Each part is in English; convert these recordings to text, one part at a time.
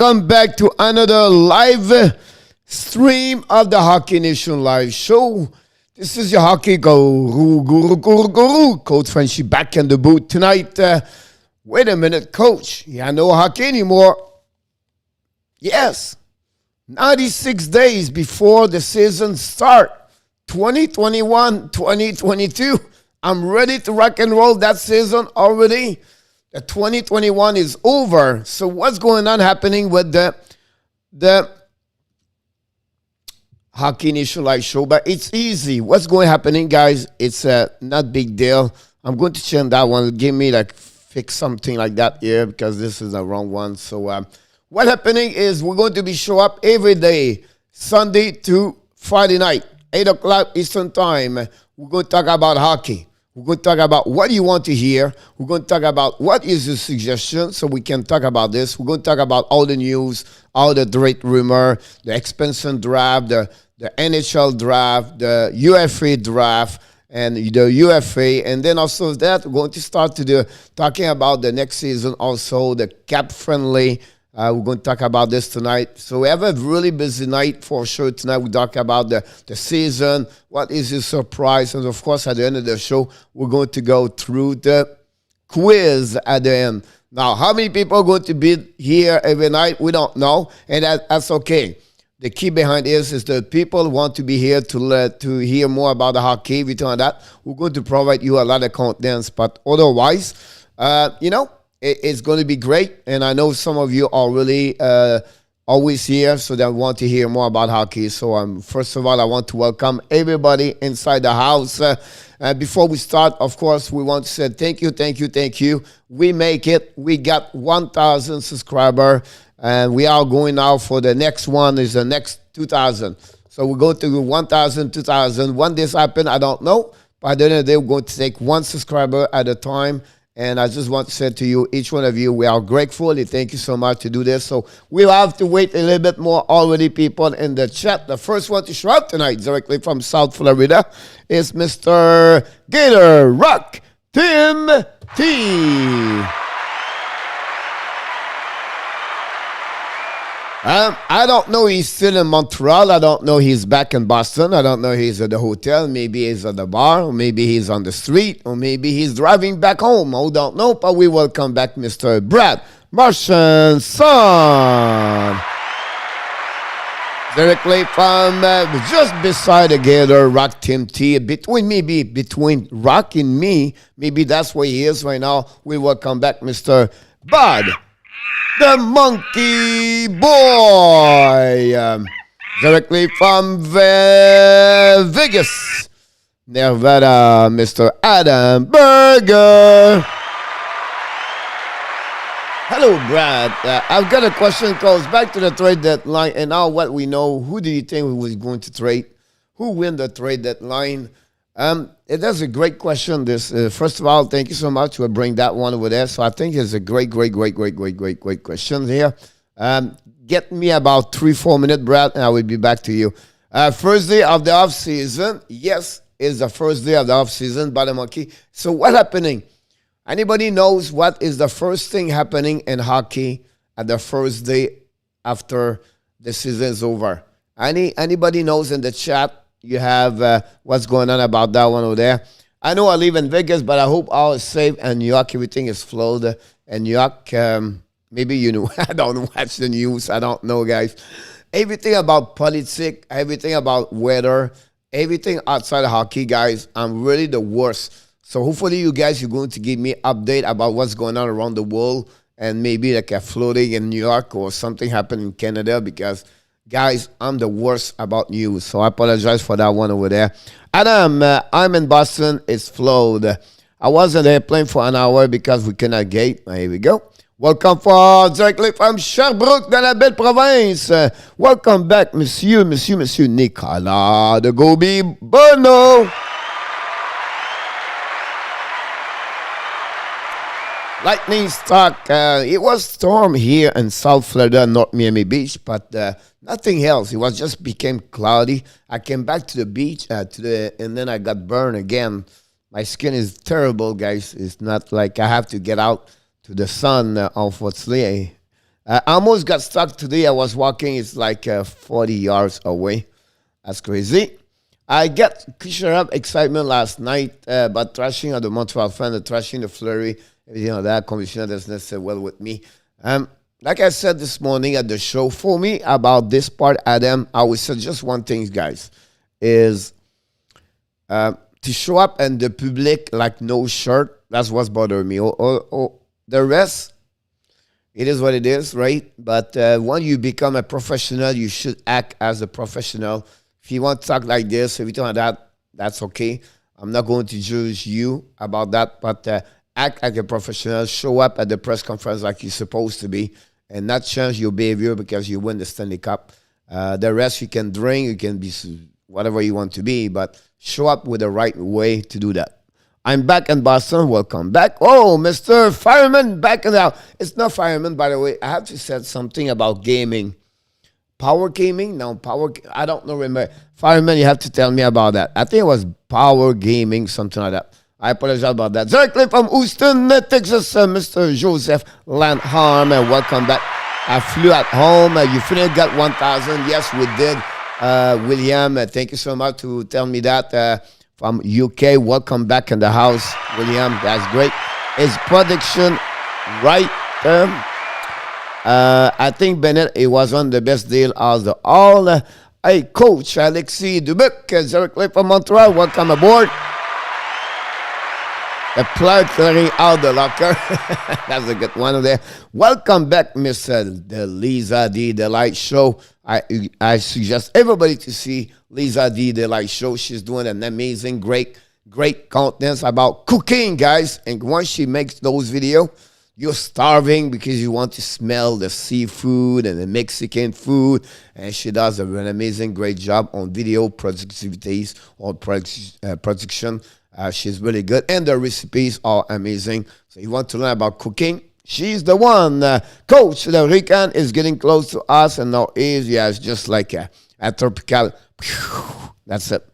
welcome back to another live stream of the Hockey Nation Live Show. This is your hockey guru, Coach Frenchy back in the booth tonight. Wait a minute, Coach. Yeah, no hockey anymore. Yes, 96 days before the season start, 2021-2022. I'm ready to rock and roll that season already. The 2021 is over. So what's going on happening with the Hockey Nation Live Show? But it's easy. What's going happening, guys? It's not big deal. I'm going to change that one. Give me fix something like that here because this is the wrong one. So what happening is we're going to be show up every day, Sunday to Friday night, 8 o'clock Eastern Time. We're going to talk about hockey. We're going to talk about what you want to hear. We're going to talk about what is your suggestion so we can talk about this. We're going to talk about all the news, all the great rumor, the expansion draft, the NHL draft, the UFA draft, and the UFA. And then also that, we're going to start talking about the next season also, the cap-friendly. We're going to talk about this tonight. So we have a really busy night for sure tonight. We talk about the season, what is your surprise, and of course at the end of the show, we're going to go through the quiz at the end. Now, how many people are going to be here every night? We don't know, and that's okay. The key behind this is the people want to be here to hear more about the hockey, everything like that. We're going to provide you a lot of content, but otherwise, it's going to be great, and I know some of you are really always here, so they want to hear more about hockey. So first of all, I want to welcome everybody inside the house. Before we start, of course, we want to say thank you. We make it. We got 1,000 subscribers, and we are going now for the next one is the next 2,000. So we go to 1,000, 2,000. When this happen, I don't know. But at the end of the day, we're going to take one subscriber at a time. And I just want to say to you, each one of you, we are grateful. And thank you so much to do this. So we'll have to wait a little bit more already, people in the chat. The first one to show up tonight, directly from South Florida, is Mr. Gator Rock Tim T. I don't know he's still in Montreal. I don't know he's back in Boston. I don't know he's at the hotel. Maybe he's at the bar. Or maybe he's on the street. Or maybe he's driving back home. I don't know. But we welcome back Mr. Brad Martian Son. Directly from just beside the Gator Rock Tim T. Between Rock and me. Maybe that's where he is right now. We welcome back Mr. Bud. The Monkey Boy, directly from Vegas, Nevada, Mr. Adam Berger. Hello, Brad. I've got a question that goes back to the trade deadline, and now what we know, who do you think we was going to trade? Who win the trade deadline? That's a great question. First of all, thank you so much for bringing that one over there. So I think it's a great question here. Get me about 3-4 minutes, Brad, and I will be back to you. First day of the off season. Yes, it's the first day of the off season by the Monkey. So what happening? Anybody knows what is the first thing happening in hockey at the first day after the season is over? Anybody knows in the chat? You have what's going on about that one over there. I know I live in Vegas, but I hope all is safe. And New York, everything is flowed. And New York, maybe you know, I don't watch the news. I don't know, guys. Everything about politics, everything about weather, everything outside of hockey, guys, I'm really the worst. So hopefully you guys, you're going to give me update about what's going on around the world. And maybe like a flooding in New York or something happened in Canada because... Guys, I'm the worst about news, so I apologize for that one over there. Adam, I'm in Boston. It's flowed. I was on the airplane for an hour because we cannot gate. Here we go. Welcome directly from Sherbrooke, dans la belle province. Welcome back, Monsieur Nicolas de Gobi Bono. Lightning struck. It was storm here in South Florida, North Miami Beach, but nothing else. It was just became cloudy. I came back to the beach and then I got burned again. My skin is terrible, guys. It's not like I have to get out to the sun, unfortunately. I almost got stuck today. I was walking. It's like 40 yards away. That's crazy. I got cushion up excitement last night about thrashing of the Montreal fan, the thrashing, the flurry, everything like that. Commissioner doesn't necessarily well with me. Like I said this morning at the show, for me about this part, Adam, I would say just one thing, guys, is to show up in the public like no shirt. That's what's bothering me. The rest, it is what it is, right? But when you become a professional, you should act as a professional. If you want to talk like this, everything like that, that's okay. I'm not going to judge you about that, but act like a professional. Show up at the press conference like you're supposed to be and not change your behavior because you win the Stanley Cup. The rest, you can drink, you can be whatever you want to be, but show up with the right way to do that. I'm back in Boston. Welcome back. Oh, Mr. Fireman, back in the house. It's not Fireman, by the way. I have to say something about gaming. Power gaming? No, I don't know. Remember. Fireman, you have to tell me about that. I think it was power gaming, something like that. I apologize about that. Directly from Houston, Texas, Mr. Joseph Landharm, and welcome back. I flew at home. You finally got 1,000. Yes, we did. William, thank you so much to tell me that. From UK, welcome back in the house, William. That's great. Is prediction right? I think Bennett, it was on the best deal of the all. Hey, Coach Alexis Dubuc, directly from Montreal. Welcome aboard. A plug clearing out the locker. That's a good one there. Welcome back, Miss the Lisa D. Delight Show. I suggest everybody to see Lisa D. Delight Show. She's doing an amazing, great content about cooking, guys. And once she makes those videos, you're starving because you want to smell the seafood and the Mexican food. And she does an amazing, great job on video productivities or production. She's really good. And the recipes are amazing. So you want to learn about cooking? She's the one. Coach, the weekend is getting close to us. And now is, yeah, it's just like a tropical. That's it.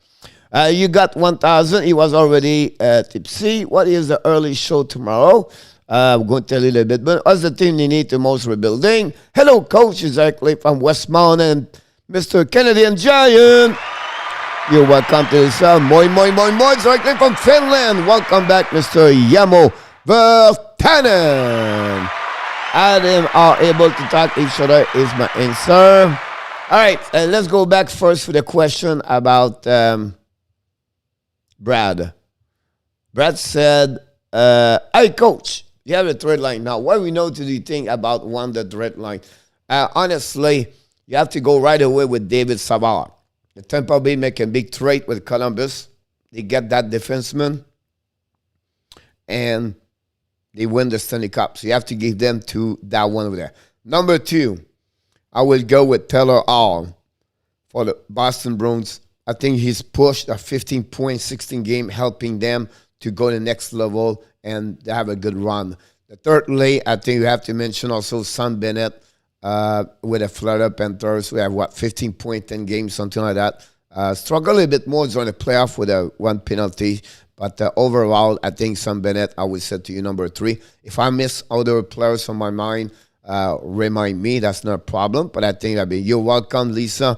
You got 1,000. He was already tipsy. What is the early show tomorrow? I'm going to tell you a little bit. But what's the team they need the most rebuilding? Hello, Coach. Exactly from Westmount and Mr. Canadian Giant. You're welcome to the show. Moi, directly from Finland. Welcome back, Mr. Yamo Vertanen. Adam are able to talk each other is my answer. All right, let's go back first for the question about Brad. Brad said, hey, Coach, you have a thread line. Now, what we know do you think about the thread line? Honestly, you have to go right away with David Savard. The Tampa Bay make a big trade with Columbus. They get that defenseman, and they win the Stanley Cup. So you have to give them to that one over there. Number 2, I will go with Taylor Hall for the Boston Bruins. I think he's pushed a 15-point, 16 game, helping them to go to the next level and have a good run. Thirdly, I think you have to mention also Sam Bennett with the Florida Panthers. We have, 15 points in games, something like that. Struggle a little bit more during the playoff with a 1 penalty. But overall, I think Sam Bennett, I would say to you, number 3. If I miss other players on my mind, remind me. That's not a problem. But I think you're welcome, Lisa.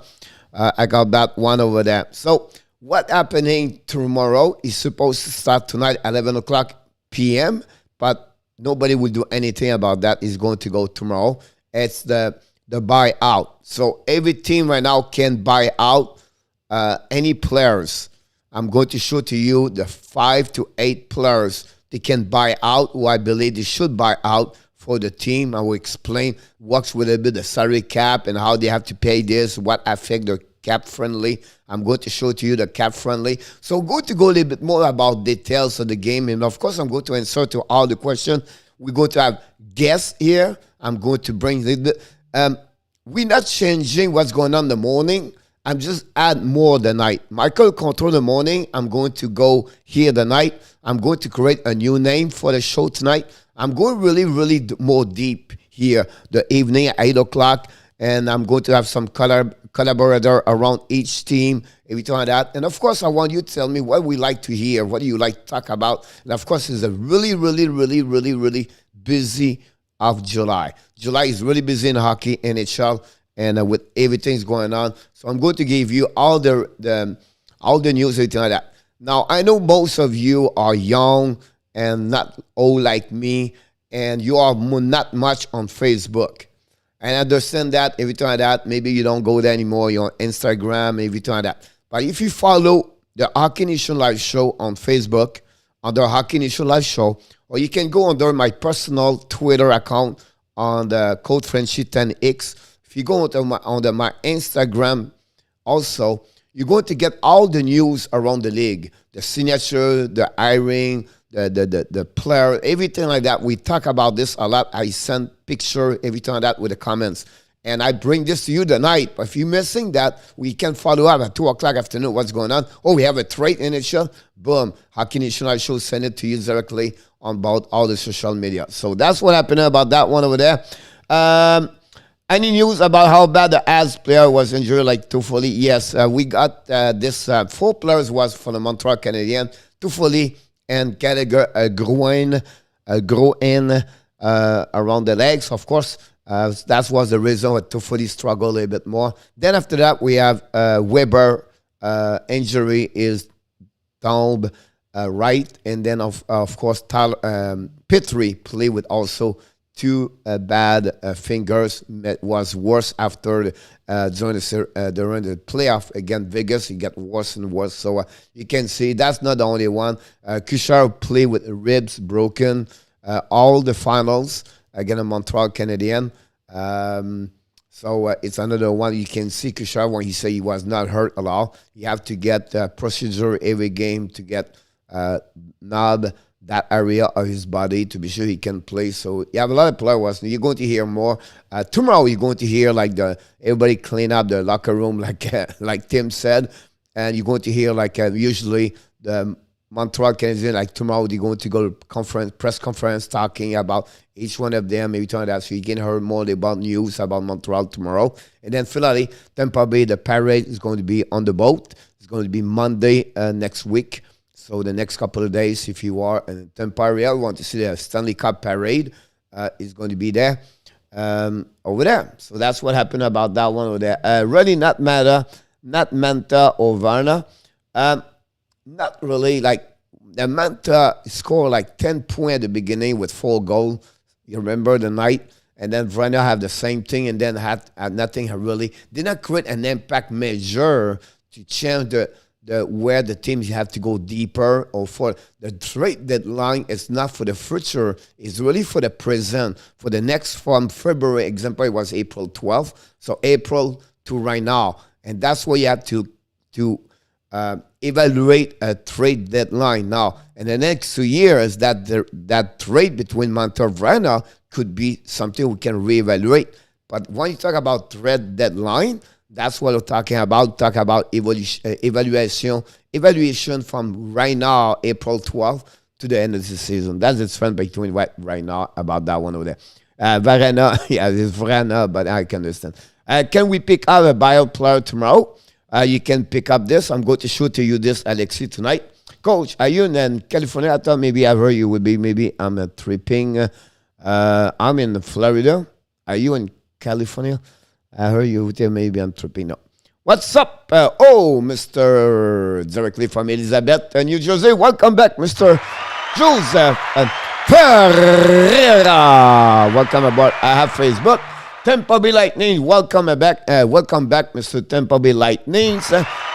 I got that one over there. So what happening tomorrow is supposed to start tonight at 11 o'clock p.m., but nobody will do anything about that. It's going to go tomorrow. It's the buyout. So every team right now can buy out any players. I'm going to show to you the 5 to 8 players they can buy out, who I believe they should buy out for the team. I will explain what's with a bit the salary cap and how they have to pay this, what affect the cap friendly. I'm going to show to you the cap friendly. So I'm going to go a little bit more about details of the game. And of course, I'm going to answer to all the questions. We're going to have guests here. I'm going to bring we're not changing what's going on in the morning. I'm just add more the night. Michael control the morning. I'm going to go here the night. I'm going to create a new name for the show tonight. I'm going really more deep here the evening at 8 o'clock. And I'm going to have some collaborator around each team, everything like that. And of course, I want you to tell me what we like to hear. What do you like to talk about? And of course, it's a really busy of July. July is really busy in hockey, NHL, and with everything's going on. So I'm going to give you all the news, everything like that. Now, I know most of you are young and not old like me, and you are not much on Facebook. And I understand that, everything like that. Maybe you don't go there anymore. You're on Instagram, everything like that. But if you follow the Hockey Nation Live Show on Facebook, under Hockey Nation Live Show, or you can go under my personal Twitter account on the code Frenchy 10X. If you go under my Instagram also, you're going to get all the news around the league, the signature, the hiring, the player, everything like that. We talk about this a lot. I send picture, everything like that with the comments. And I bring this to you tonight. But if you're missing that, we can follow up at 2 o'clock afternoon. What's going on? Oh, we have a trade in it show. Boom. Hockey National Show send it to you directly on about all the social media. So that's what happened about that one over there. Any news about how bad the As player was injured, like Toffoli? Yes, we got this 4 players was for the Montreal Canadiens. Toffoli and Gallagher, groin around the legs, of course. That was the reason why Toffoli struggled a little bit more. Then after that, we have Weber injury is down right. And then, of course, Petrie play with also 2 bad fingers. It was worse after during the playoff against Vegas. It got worse and worse. So you can see that's not the only one. Couchard played with ribs broken all the finals against Montreal Canadiens. So it's another one. You can see Couchard when he said he was not hurt at all. You have to get procedure every game to get knob that area of his body to be sure he can play. So you have a lot of players. You're going to hear more. Tomorrow you're going to hear like everybody clean up the locker room like Tim said. And you're going to hear like usually the Montreal Canadiens, like tomorrow they're going to go to press conference talking about each one of them, maybe talking that, so you can hear more about news about Montreal tomorrow. And then finally, Tampa Bay, the parade is going to be on the boat. It's going to be Monday next week. So the next couple of days, if you are in Tampa Bay, want to see the Stanley Cup parade, is going to be there over there. So that's what happened about that one over there. Really not Manta or Varna. Not really. Like the Manta scored like 10 points at the beginning with 4 goals. You remember the night? And then Vrana have the same thing and then had nothing really. Did not create an impact measure to change the where the teams have to go deeper, or for the trade deadline. It's not for the future. It's really for the present. For the next, from February, example, it was April 12th. So April to right now. And that's where you have to evaluate a trade deadline now. In the next 2 years, that trade between Manta and Vrana could be something we can reevaluate. But when you talk about trade deadline, that's what we're talking about. Talk about evaluation from right now, April 12th, to the end of the season. That's the trend between right now about that one over there. Varana, yeah, it's Vrana, but I can understand. Can we pick up a bio player tomorrow? You can pick up this. I'm going to show to you this, Alexi, tonight. Coach, are you in California? I thought maybe I heard you would be. Maybe I'm tripping. I'm in Florida. Are you in California? I heard you there. Maybe I'm tripping. No. What's up? Mr. directly from Elizabeth, New Jersey. Welcome back, Mr. Joseph Ferreira. Welcome aboard. I have Facebook. Tampa Bay Lightning, welcome back. Welcome back, Mr. Tampa Bay Lightning.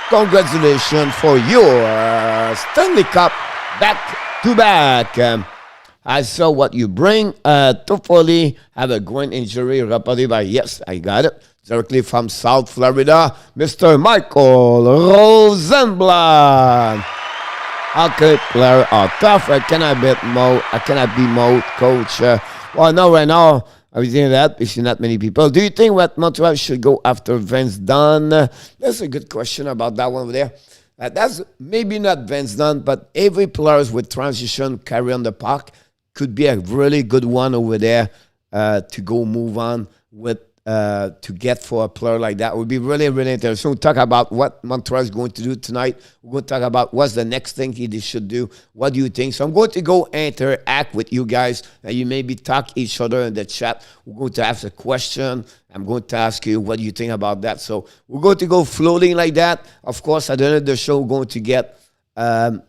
Congratulations for your Stanley Cup back-to-back. I saw what you bring. Toffoli have a groin injury reported by, yes, I got it, directly from South Florida, Mr. Michael Rosenblatt. Okay, player are tough. I cannot be mode, coach. Well, no, right now, I was saying that, if not many people. Do you think what Montreal should go after Vince Dunn? That's a good question about that one over there. That's maybe not Vince Dunn, but every player with transition carry on the puck could be a really good one over there to go move on with to get for a player like that. It would be really, really interesting. We'll talk about what Montreal is going to do tonight. We're going to talk about what's the next thing he should do. What do you think? So I'm going to go interact with you guys. And you maybe talk each other in the chat. We're going to ask a question. I'm going to ask you what do you think about that. So we're going to go floating like that. Of course, at the end of the show, we're going to get a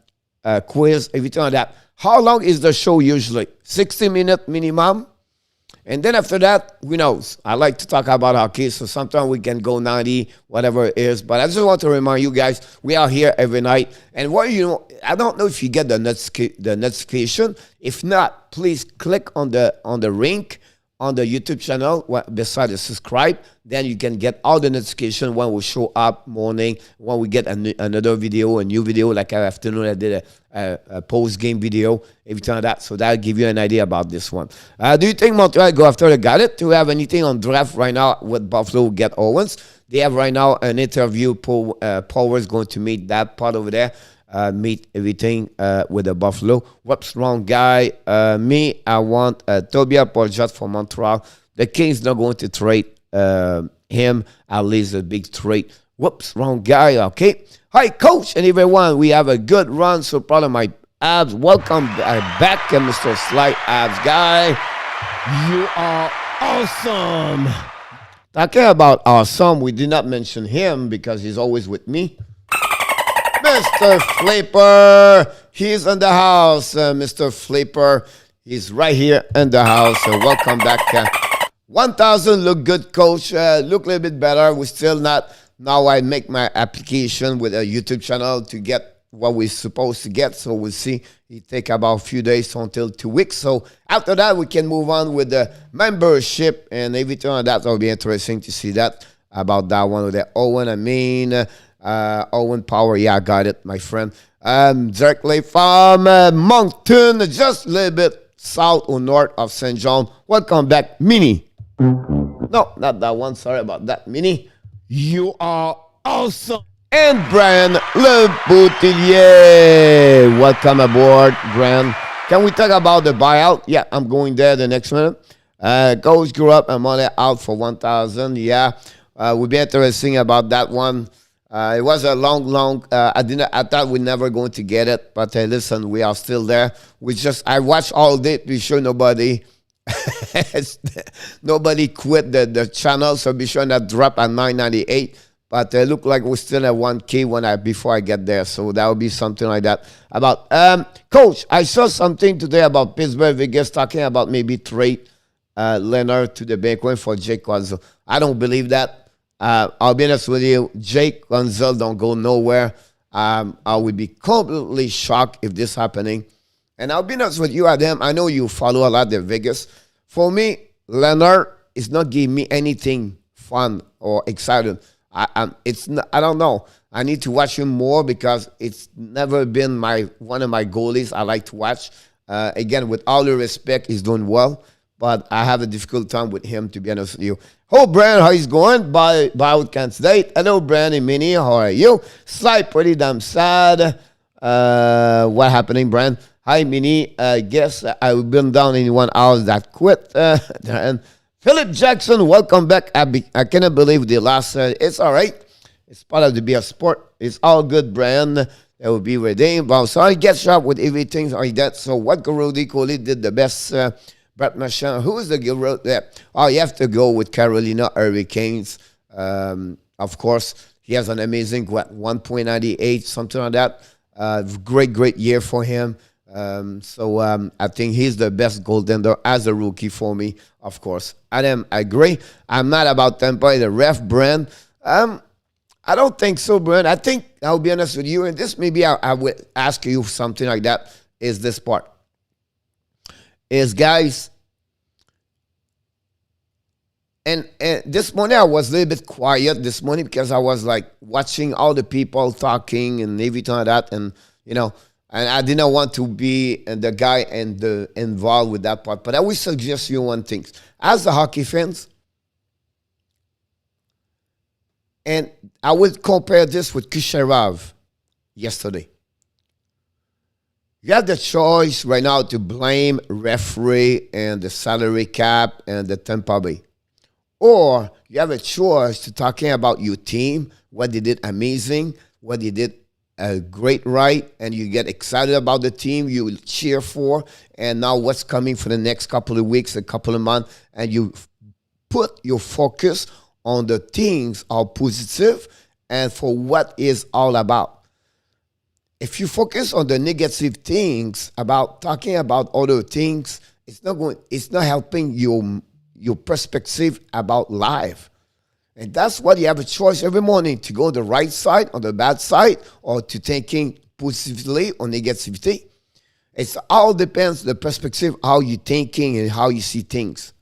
quiz, everything like that. How long is the show usually? 60-minute minimum. And then after that, who knows? I like to talk about hockey, so sometimes we can go 90, whatever it is. But I just want to remind you guys, we are here every night. And I don't know if you get the notification. If not, please click on the link on the YouTube channel beside the subscribe. Then you can get all the notification when we show up morning, when we get another video, a new video. Like afternoon, I did a post-game video, everything like that. So that'll give you an idea about this one. Do you think Montreal go after the Galley? Do we have anything on draft right now with Buffalo get Owens? They have right now an interview. Paul is going to meet that part over there. Meet everything with the Buffalo. What's wrong, guy? Me, I want Tobias Porjat for Montreal. The Kings not going to trade him. At least a big trade. Whoops, wrong guy. Okay. Hi, coach and everyone. We have a good run. So proud of my abs. Welcome back, Mr. Slight Abs guy. You are awesome. Talking about awesome, we did not mention him because he's always with me. Mr. Flipper, he's in the house. Mr. Flipper, he's right here in the house. So welcome back. 1,000 look good, coach. Look a little bit better. We're still not. Now I make my application with a YouTube channel to get what we're supposed to get. So we'll see. It take about a few days until 2 weeks. So after that, we can move on with the membership and everything like that. That'll be interesting to see that about that one with the Owen. Owen Power, yeah, I got it, my friend. Directly from Moncton, just a little bit south or north of St. John. Welcome back, Mini. No, not that one. Sorry about that, Mini. You are awesome. And Brian Le Boutillier. Welcome aboard, Brian. Can we talk about the buyout? Yeah, I'm going there the next minute. Coach grew up and money out for 1,000. Yeah, we'll be interesting about that one. It was a long. I thought we're never going to get it, but listen, we are still there. I watched all day to be sure nobody quit the channel. So be sure that drop at 9.98. But it looked like we're still at 1K before I get there. So that would be something like that. About coach, I saw something today about Pittsburgh Vegas talking about maybe trade Leonard to the Banquet for Jake Quanzel. I don't believe that. I'll be honest with you, Jake Gonzalez don't go nowhere. I would be completely shocked if this happening. And I'll be honest with you, Adam, I know you follow a lot of Vegas. For me, Leonard is not giving me anything fun or exciting. I don't know. I need to watch him more because it's never been one of my goalies I like to watch. Again, with all the respect, he's doing well. But I have a difficult time with him, to be honest with you. Oh, Brian, how is going? Buyout candidate. Hello, Brian and Minnie. How are you? Slight, pretty damn sad. What happening, Brian? Hi, Minnie. I guess I've been down in 1 hour that quit. And Philip Jackson, welcome back. I cannot believe the last. It's all right. It's part of the BS sport. It's all good, Brian. That will be redeemed. So I get shot with everything like that. So what Rudy Coley did the best? Brett Marchand, who is the guy wrote that? Oh, you have to go with Carolina Hurricanes. Of course, he has an amazing 1.98, something like that. Great year for him. So I think he's the best goaltender as a rookie for me, of course. I agree. I'm not about Tampa, the ref brand. I don't think so, Brent. I think, I'll be honest with you, and this maybe I would ask you something like that, is this part. Is guys, and this morning I was a little bit quiet this morning because I was like watching all the people talking and everything like that, and and I didn't want to be the guy involved with that part. But I would suggest you one thing as a hockey fans, and I would compare this with Kucherov yesterday. You have the choice right now to blame referee and the salary cap and the Tampa Bay, or you have a choice to talking about your team, what they did amazing, what they did great right, and you get excited about the team you cheer for, and now what's coming for the next couple of weeks, a couple of months, and you put your focus on the things are positive and for what is all about. If you focus on the negative things about talking about other things, it's not helping your perspective about life. And that's why you have a choice every morning to go on the right side, on the bad side, or to thinking positively or negativity. It all depends the perspective, how you're thinking and how you see things.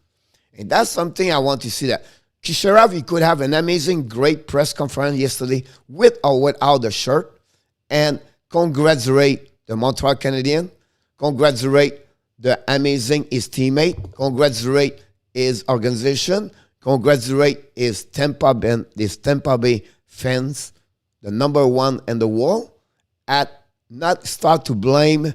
And that's something I want to see that. Kisharov, you could have an amazing, great press conference yesterday with or without the shirt and congratulate the Montreal Canadiens, congratulate the amazing his teammate, congratulate his organization, congratulate his Tampa Bay fans, the number one in the world, at not start to blame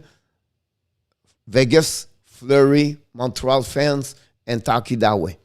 Vegas, Fleury, Montreal fans, and talk it that way.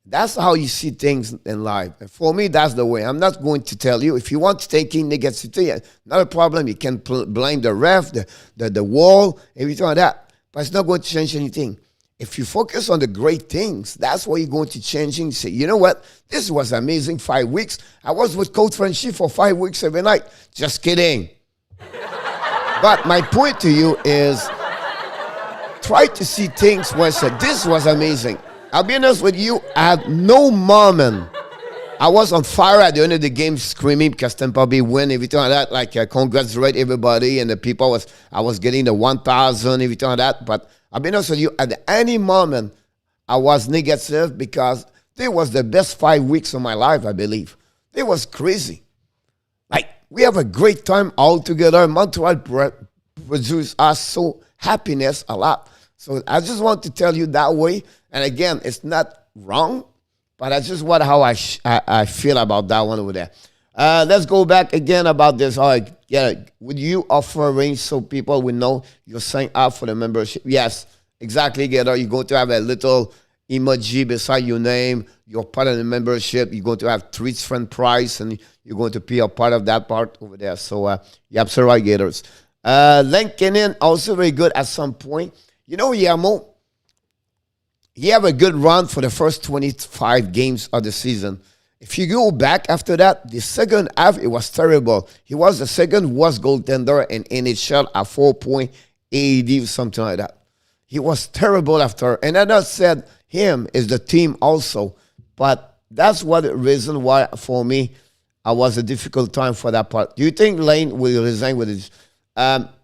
That's how you see things in life. And for me, that's the way. I'm not going to tell you. If you want to take in negativity, not a problem. You can blame the ref, the wall, everything like that. But it's not going to change anything. If you focus on the great things, that's what you're going to change. And say, you know what? This was amazing 5 weeks. I was with Coach Frenchy for 5 weeks every night. Just kidding. But my point to you is try to see things where I said, this was amazing. I'll be honest with you, I had no moment. I was on fire at the end of the game screaming because Tampa Bay win, everything like that. Like, congratulate everybody and the people. I was getting the 1,000, everything like that. But I'll be honest with you, at any moment, I was negative because it was the best 5 weeks of my life, I believe. It was crazy. Like, we have a great time all together. Montreal produced us so happiness a lot. So I just want to tell you that way. And again, it's not wrong, but that's just how I feel about that one over there. Let's go back again about this. Would you offer a range so people will know you're signing up for the membership? Yes, exactly, Gator. You're going to have a little emoji beside your name. You're part of the membership. You're going to have 3 different price, and you're going to be a part of that part over there. So, you're absolutely right, Gators. Lincoln also very good at some point. You know, Yamo, he have a good run for the first 25 games of the season. If you go back after that, the second half, it was terrible. He was the second worst goaltender in NHL at 4.80, something like that. He was terrible after. And I just said him is the team also. But that's what the reason why, for me, I was a difficult time for that part. Do you think Lane will resign with his...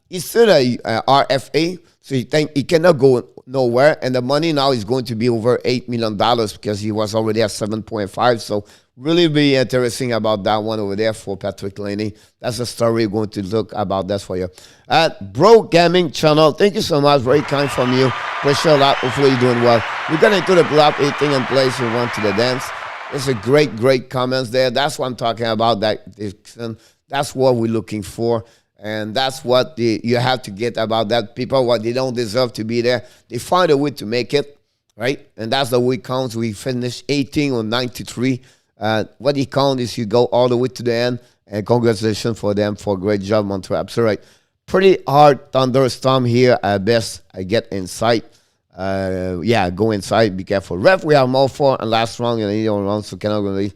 he's still a RFA, so he think he cannot go nowhere. And the money now is going to be over $8 million because he was already at 7.5. So really be interesting about that one over there for Patrick Laney. That's a story we're going to look about that for you. Bro Gaming Channel, thank you so much. Very kind from you. Appreciate a lot. Hopefully you're doing well. We're going to the block 18 in place. We want to the dance. It's a great comments there. That's what I'm talking about. That's what we're looking for. And that's what you have to get about that. People, what they don't deserve to be there, they find a way to make it, right? And that's the way it counts. We finished 18 or 93. What it counts is you go all the way to the end. And congratulations for them for a great job, Montreal. Absolutely right. Pretty hard thunderstorm here. At best, I get inside. Go inside. Be careful. Ref, we have more for and last round and any round, so cannot really.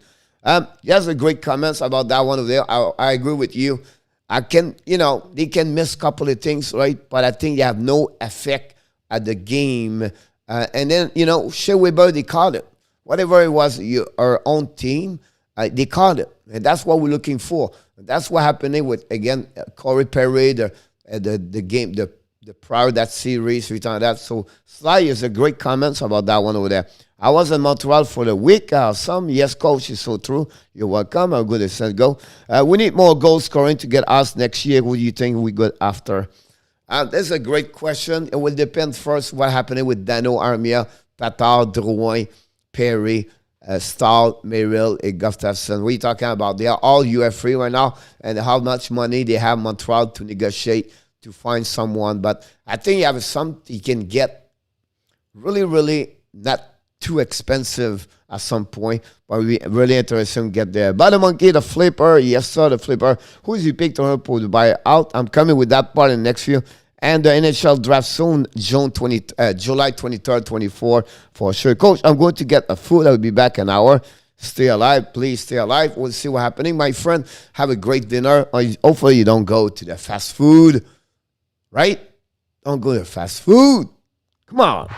Yes, a great comments about that one over there. I agree with you. They can miss a couple of things, right? But I think they have no effect at the game. And then, Shea Weber, they called it. Whatever it was, our own team, they called it. And that's what we're looking for. That's what happened with, again, Corey Perry, the game, the prior that series, everything like that. So Sly is a great comments about that one over there. I was in Montreal for the week. Yes, coach, is so true. You're welcome. I'm good. Let's go. We need more goal scoring to get us next year. What do you think we good after? That's a great question. It will depend first what happened with Dano Armia, Tatar, Drouin, Perry, Stahl, Merrill, and Gustafsson. What are you talking about? They are all UF3 right now, and how much money they have Montreal to negotiate to find someone. But I think you can get really, really not too expensive at some point. But we really interested to get there. But the monkey, the flipper, yes sir, the flipper. Who's you picked on her to buy out? I'm coming with that part in the next few. And the NHL draft soon, July 23rd, 24 for sure. Coach, I'm going to get the food. I'll be back an hour. Stay alive. Please stay alive. We'll see what's happening. My friend, have a great dinner. Hopefully you don't go to the fast food. Right? Don't go to fast food. Come on.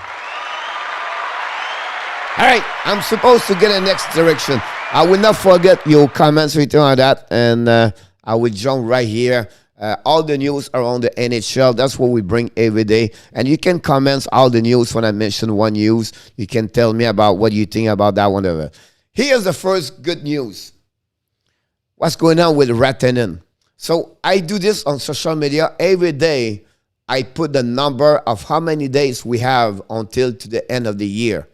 All right. I'm supposed to get in the next direction. I will not forget your comments, everything like that. And I will jump right here. All the news around the NHL, that's what we bring every day. And you can comment all the news when I mention one news. You can tell me about what you think about that one. Here's the first good news. What's going on with Rantanen? So I do this on social media every day. I put the number of how many days we have until to the end of the year.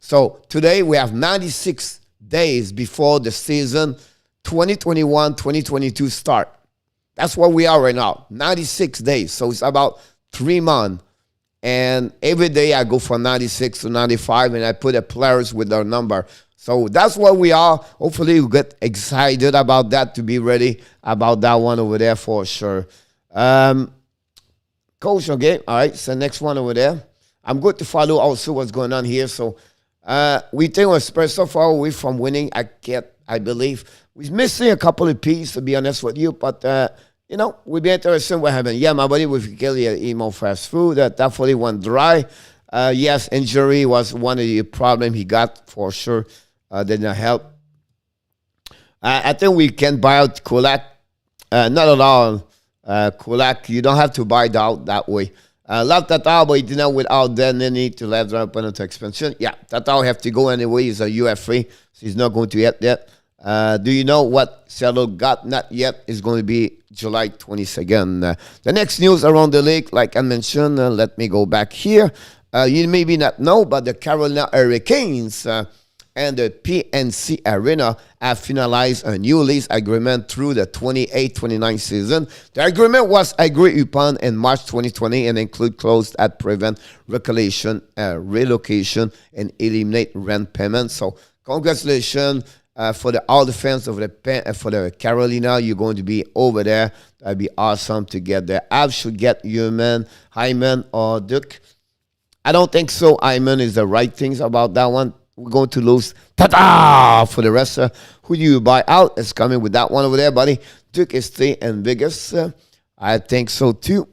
So today we have 96 days before the season 2021-2022 start. That's where we are right now, 96 days. So it's about 3 months. And every day I go from 96 to 95, and I put the players with their number. So that's where we are. Hopefully you get excited about that, to be ready about that one over there for sure. Coach, okay. All right, so next one over there. I'm going to follow also what's going on here. So we think we're Spurs so far away from winning. I believe. We're missing a couple of pieces, to be honest with you, but we'll be interested in what happened. Yeah, my buddy with Kelly eat more fast food. That definitely went dry. Yes, injury was one of the problems he got for sure. Did not help. I think we can buy out Kulak. Not at all. Kulak, you don't have to buy it out that way. Love Tatar, but he did not without then need to let up into expansion. Yeah, Tatar have to go anyway. He's a UFA, so he's not going to get that. Do you know what Seattle got? Not yet. It's going to be July 22nd. The next news around the league, like I mentioned, let me go back here. You maybe not know, but the Carolina Hurricanes and the PNC Arena have finalized a new lease agreement through the 28-29 season. The agreement was agreed upon in March 2020 and include clauses that prevent relocation, and eliminate rent payments. So congratulations. For all the fans of for the Carolina, you're going to be over there. That'd be awesome to get there. Avs should get Hyman or Duke. I don't think so. Hyman is the right things about that one. We're going to lose for the rest. Who do you buy out? It's coming with that one over there, buddy. Duke is stay in Vegas. I think so too.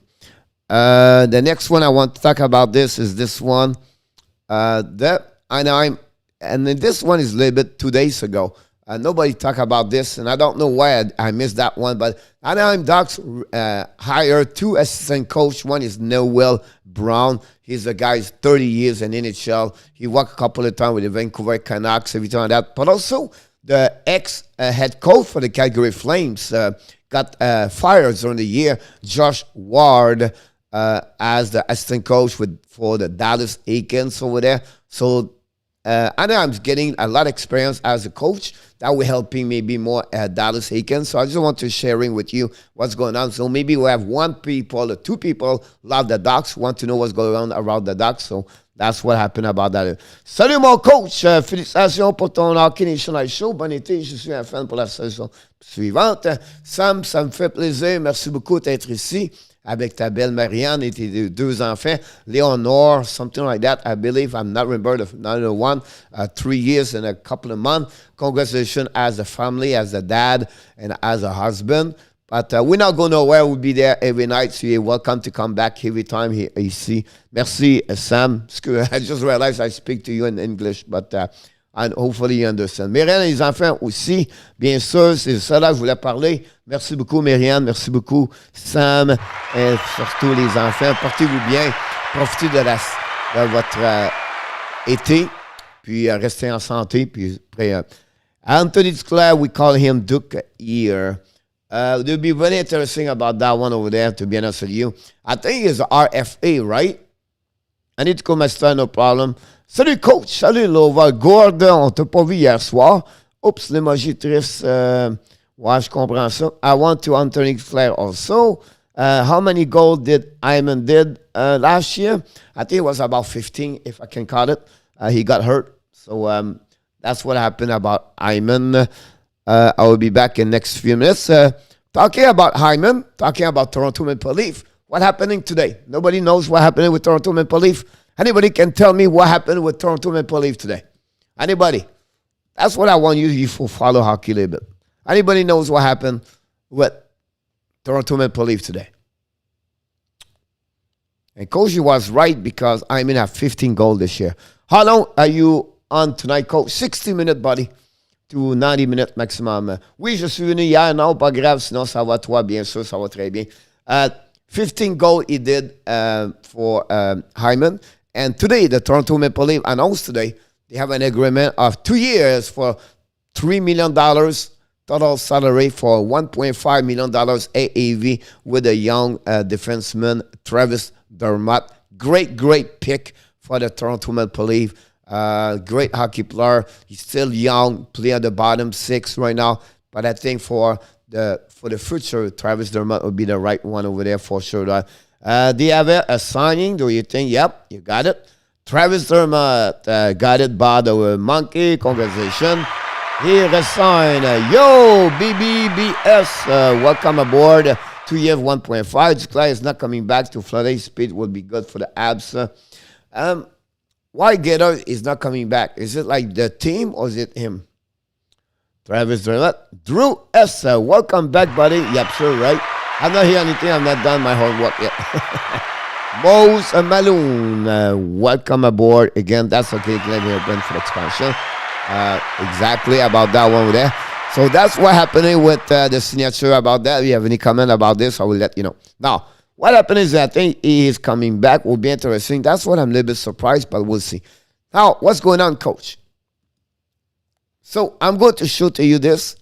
The next one I want to talk about is this one. And then this one is a little bit 2 days ago. Nobody talked about this, and I don't know why I missed that one. But Anaheim Ducks hired 2 assistant coach. One is Noel Brown. He's a guy who's 30 years in NHL. He worked a couple of times with the Vancouver Canucks, everything like that. But also the ex-head coach for the Calgary Flames got fired during the year. Josh Ward as the assistant coach for the Dallas Eakins over there. So Anaheim's getting a lot of experience as a coach. That will help him maybe more at Dallas Eakins. So I just want to sharing with you what's going on. So maybe we have 1 people or 2 people love the Ducks, want to know what's going on around the Ducks. So that's what happened about that. Salut mon coach, félicitations pour ton Hockey Nation Live Show. Bon été, je suis un fan pour la saison suivante. Sam, ça me fait plaisir. Merci beaucoup d'être ici avec ta belle Marianne et tes 2 enfants, Leonore, something like that, I believe. I'm not remember the one, 3 years and a couple of months. Congratulations as a family, as a dad, and as a husband. But we're not going nowhere. We'll be there every night, so you're welcome to come back every time here ici. Merci, Sam. I just realized I speak to you in English, but and hopefully you understand. Marianne et les enfants aussi, bien sûr, c'est ça là que je voulais parler. Merci beaucoup, Marianne. Merci beaucoup, Sam. Et surtout les enfants. Portez-vous bien. Profitez de votre été. Puis restez en santé. Puis après, Anthony Duclair, we call him Duke here. It'll be very interesting about that one over there, to be honest with you. I think it's RFA, right? I need to come and no problem. Salut coach, salut Lova. Gordon, on t'a pas vu hier soir. Oups, l'émoji triste. Ouais, je comprends ça. I want to Anthony Flair also. How many goals did Hyman did last year? I think it was about 15, if I can call it. He got hurt. So That's what happened about Hyman. I will be back in next few minutes. Talking about Hyman, talking about Toronto Maple Leaf. What happening today? Nobody knows what happened with Toronto Maple Leaf. Anybody can tell me what happened with Toronto Maple Leaf today? Anybody? That's what I want you to follow hockey a little bit. Anybody knows what happened with Toronto Maple Leaf today? And Coach was right because I mean, have 15 goals this year. How long are you on tonight, Coach? 60 minutes, buddy, to 90 minutes maximum. Oui, je suis venu hier. Non, pas grave, sinon ça va toi, bien sûr, ça va très bien. 15 goals he did for Hyman. And today, the Toronto Maple Leaf announced today they have an agreement of 2 years for $3 million total salary for $1.5 million AAV with a young defenseman, Travis Dermott. Great pick for the Toronto Maple Leaf. Great hockey player. He's still young, play at the bottom six right now. But I think for the future, Travis Dermott would be the right one over there for sure. Do you have a signing? Do you think? Yep, you got it. Travis Dermott got it by the Monkey. Congratulations. He resigned. Yo, BBBS, welcome aboard. 2 years, 1.5. This guy is not coming back to Florida. Speed will be good for the Abs. Why Gator is not coming back? Is it like the team or is it him? Travis Dermott. Drew S. Welcome back, buddy. Yep, sure, right? I'm not hearing anything. I'm not done my homework yet. Mose Maloon. Welcome aboard. Again, that's okay. Glad you're open for expansion. Exactly about that one over there. So that's what happening with the signature about that. If you have any comment about this, I will let you know. Now, what happened is that I think he is coming back. Will be interesting. That's what I'm a little bit surprised, but we'll see. Now, what's going on, Coach? So I'm going to show to you this.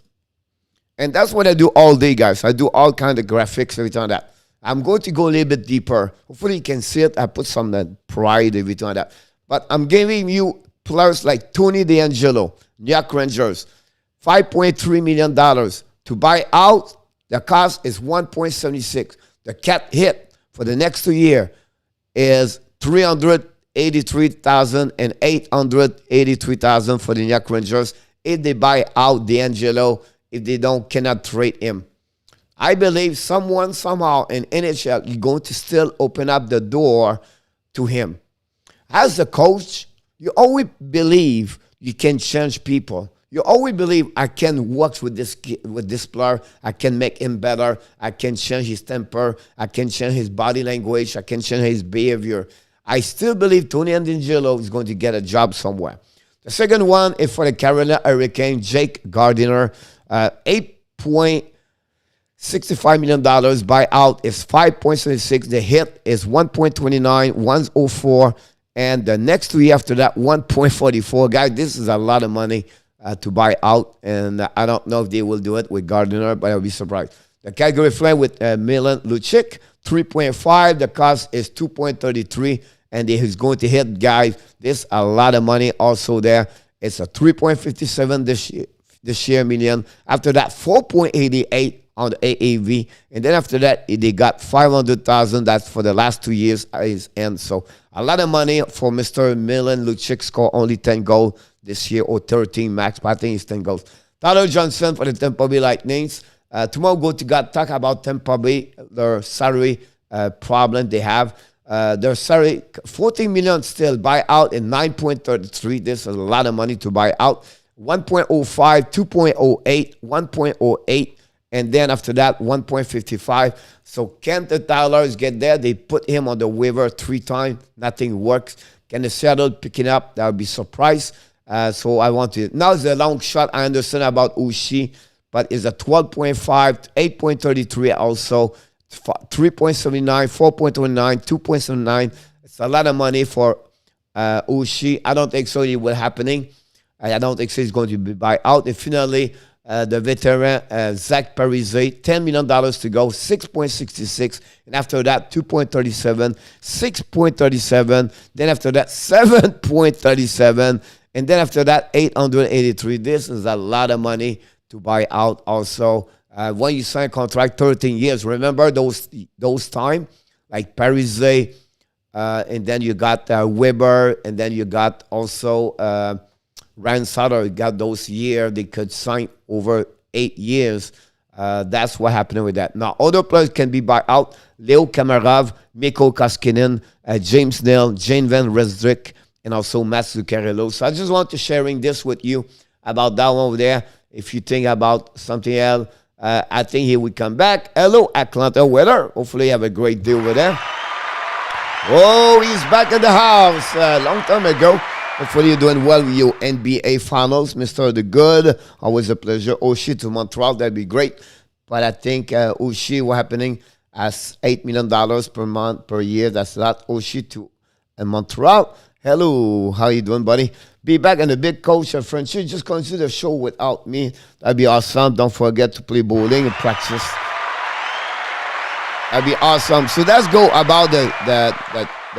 And that's what I do all day, guys. I do all kind of graphics, everything like that. I'm going to go a little bit deeper. Hopefully you can see it. I put some pride, everything like that. But I'm giving you players like Tony DeAngelo, New York Rangers, $5.3 million. To buy out, the cost is $1.76. The cap hit for the next 2 years is $383,000 and $883,000 for the New York Rangers if they buy out DeAngelo, if they cannot trade him. I believe someone, somehow in NHL, is going to still open up the door to him. As a coach, you always believe you can change people. You always believe I can work with this player. I can make him better. I can change his temper. I can change his body language. I can change his behavior. I still believe Tony DeAngelo is going to get a job somewhere. The second one is for the Carolina Hurricanes, Jake Gardiner. $8.65 million buyout is 5.76. The hit is 1.29, 104. And the next 2 years after that, 1.44. Guys, this is a lot of money to buy out. And I don't know if they will do it with Gardiner, but I'll be surprised. The Calgary Flames with Milan Lucic, 3.5. The cost is 2.33. And he's going to hit, guys. This a lot of money also there. It's a 3.57 this year million. After that, 4.88 on the AAV. And then after that, they got $500,000. That's for the last 2 years at his end. So a lot of money for Mr. Milan Lucic. Score only 10 goals this year or 13 max. But I think it's 10 goals. Tyler Johnson for the Tampa Bay Lightnings. Tomorrow we'll talk about Tampa Bay, their salary problem they have. Their salary, $14 million still buy out and 9.33. This is a lot of money to buy out. 1.05, 2.08, 1.08, and then after that, 1.55. So Kent Tyler's get there. They put him on the waiver 3 times. Nothing works. Can the Seattle pick it up? That would be surprise. So I want to. Now it's a long shot. I understand about Ushi, but it's a 12.5, 8.33 also, 3.79, 4.29, 2.79. It's a lot of money for Ushi. I don't think so it will happening. I don't think so it's going to be buy out. And finally, the veteran, Zach Parise, $10 million to go, 6.66. And after that, 2.37, 6.37. Then after that, 7.37. And then after that, 883. This is a lot of money to buy out also. When you sign a contract, 13 years. Remember those time? Like Parise, and then you got Weber, and then you got also Ryan Sutter got those years. They could sign over 8 years. That's what happened with that. Now, other players can be bought out. Leo Kamarov, Mikko Koskinen, James Neal, Jane Van Resdrick, and also Matt Zuccarello. So I just want to sharing this with you about that one over there. If you think about something else, I think he would come back. Hello, Atlanta weather. Hopefully you have a great day over there. Oh, he's back in the house. Long time ago. Hopefully you're doing well with your NBA Finals, Mr. The Good. Always a pleasure. Oshie to Montreal, that'd be great. But I think Oshie, what's happening, as $8 million per month, per year. That's a lot. Oshie to Montreal. Hello, how you doing, buddy? Be back in the big coach of Frenchy. Just consider the show without me. That'd be awesome. Don't forget to play bowling and practice. That'd be awesome. So let's go about the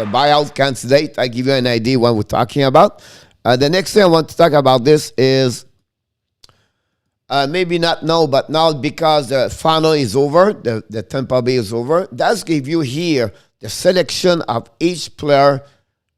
buyout candidate. I give you an idea what we're talking about. The next thing I want to talk about this is maybe not now, but now because the final is over, the Tampa Bay is over. That's give you here the selection of each player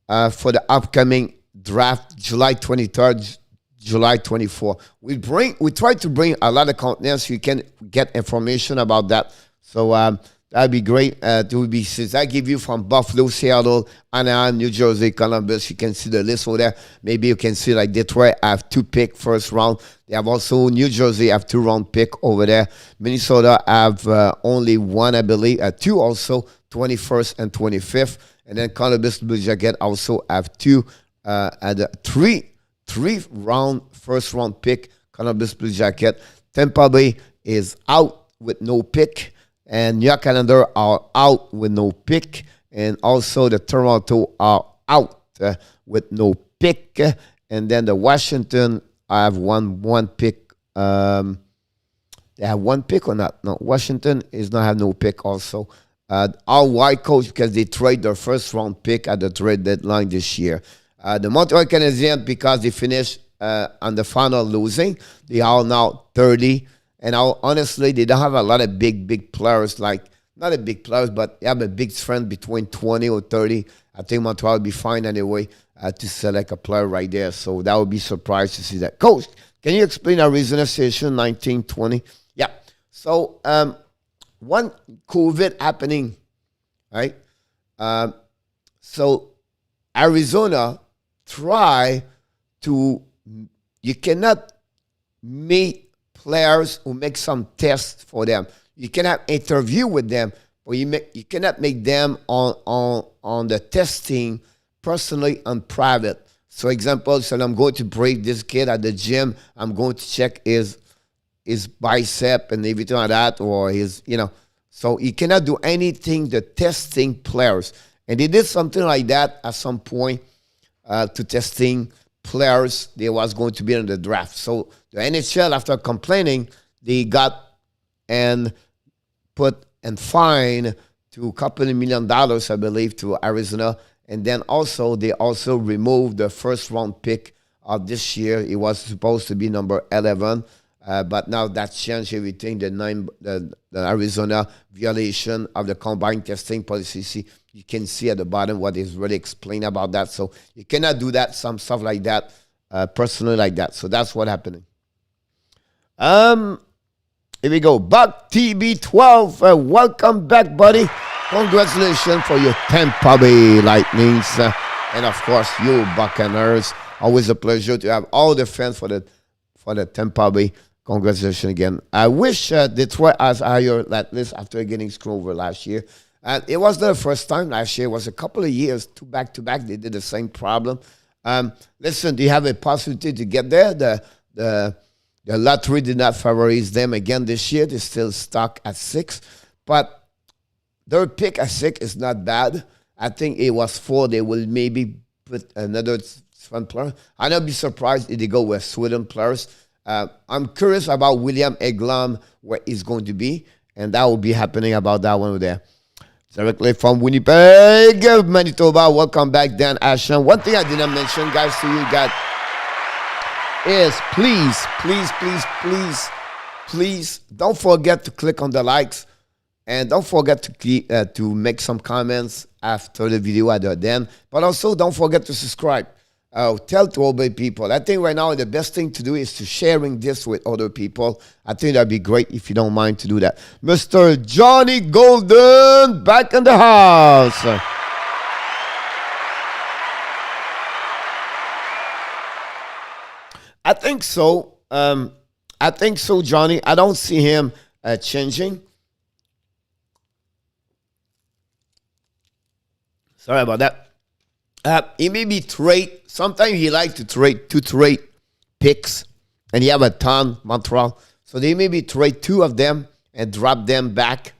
for the upcoming draft, July 23rd, July 24th. We try to bring a lot of content so you can get information about that. So that'd be great. To be since I give you from Buffalo, Seattle, Anaheim, New Jersey, Columbus. You can see the list over there. Maybe you can see like Detroit have 2 pick first round. They have also New Jersey have 2-round pick over there. Minnesota have only 1, I believe. 2 also, 21st and 25th. And then Columbus Blue Jacket also have 2 at a 3-round first round pick. Columbus Blue Jacket. Tampa Bay is out with no pick. And New York Calendar are out with no pick. And also the Toronto are out with no pick. And then the Washington have one pick. They have 1 pick or not? No, Washington is not have no pick also. All white coach because they trade their first round pick at the trade deadline this year. The Montreal Canadiens, because they finished on the final losing, they are now 30. And honestly, they don't have a lot of big players, like, not a big players, but they have a big strength between 20 or 30. I think Montreal will be fine anyway to select a player right there. So that would be surprised to see that. Coach, can you explain Arizona Station 1920? Yeah. So one COVID happening, right? So Arizona try to, you cannot meet players who make some tests for them. You cannot interview with them, but you cannot make them on the testing personally and private. So example, so I'm going to break this kid at the gym. I'm going to check his bicep and everything like that, or his, So you cannot do anything the testing players. And they did something like that at some point to testing players they was going to be in the draft. So the NHL, after complaining, they got and put and fined to a couple of $1 million, I believe, to Arizona. And then also they also removed the first round pick of this year. It was supposed to be number 11, but now that changed everything. The Arizona violation of the combined testing policy. You can see at the bottom what is really explained about that. So you cannot do that, some stuff like that, personally like that. So that's what happening. Here we go. Buck TB12. Welcome back, buddy. Congratulations for your Tampa Bay Lightnings. And of course, you Buccaneers. Always a pleasure to have all the fans for the Tampa Bay. Congratulations again. I wish Detroit has higher that list after getting screwed over last year. And it was the first time last year. It was a couple of years, 2 back-to-back. They did the same problem. Listen, they have a possibility to get there. The lottery did not favorize them again this year. They're still stuck at 6. But their pick at 6 is not bad. I think it was 4. They will maybe put another fun player. I'd not be surprised if they go with Sweden players. I'm curious about William Eglom, where he's going to be. And that will be happening about that one over there. Directly from Winnipeg, Manitoba. Welcome back, Dan Ashton. One thing I did not mention, guys, to you guys, is please don't forget to click on the likes, and don't forget to make some comments after the video at the end. But also don't forget to subscribe. tell to other people. I think right now the best thing to do is to sharing this with other people. I think that'd be great if you don't mind to do that. Mr. Johnny Golden back in the house. I think so. I think so, Johnny. I don't see him changing. Sorry about that. He may be trade. Sometimes he likes to trade picks, and he have a ton, Montreal. So they maybe trade two of them and drop them back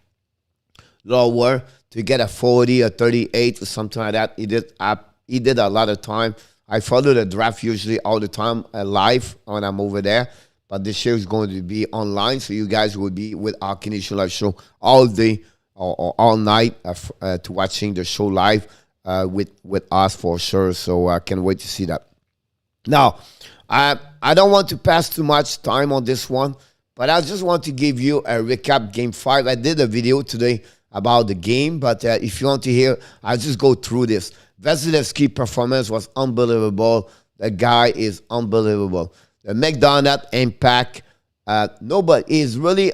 lower to get a 40 or 38 or something like that. He did a lot of time. I follow the draft usually all the time live when I'm over there. But this show is going to be online, so you guys will be with our Canadian Live show all day or all night to watching the show live with us for sure. So I can't wait to see that. Now, I don't want to pass too much time on this one, but I just want to give you a recap Game 5. I did a video today about the game, but if you want to hear, I'll just go through this. Vasilevsky's performance was unbelievable. The guy is unbelievable. The McDonald impact, nobody is really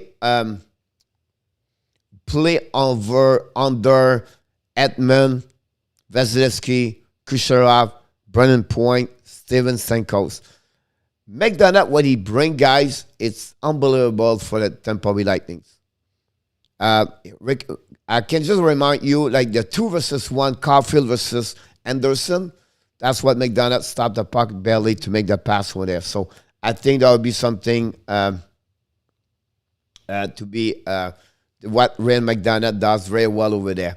play under Edmund, Vasilevsky, Kucherov, Brennan Point, Steven Stamkos. McDonald, what he bring, guys, it's unbelievable for the Tampa Bay Lightning. Rick, I can just remind you, like the 2-versus-1, Caulfield versus Anderson, that's what McDonald stopped the puck barely to make the pass over there. So I think that would be something to be what Ryan McDonald does very well over there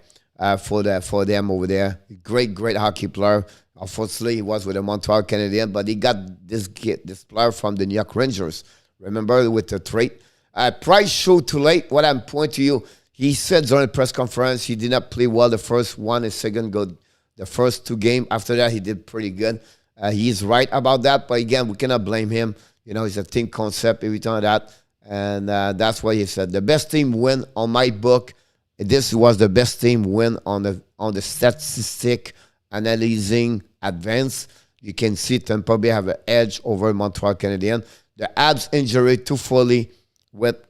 for them over there. Great hockey player. Unfortunately, he was with the Montreal Canadiens, but he got this player from the New York Rangers. Remember with the trade? Price showed too late. What I'm pointing to you, he said during the press conference he did not play well the first one and second go. The first two games. After that, he did pretty good. He's right about that. But again, we cannot blame him. You know, it's a team concept, everything like that. And that's what he said. The best team win on my book. This was the best team win on the statistic analyzing advance. You can see Tampa Bay have an edge over Montreal Canadiens. The abs injury too fully with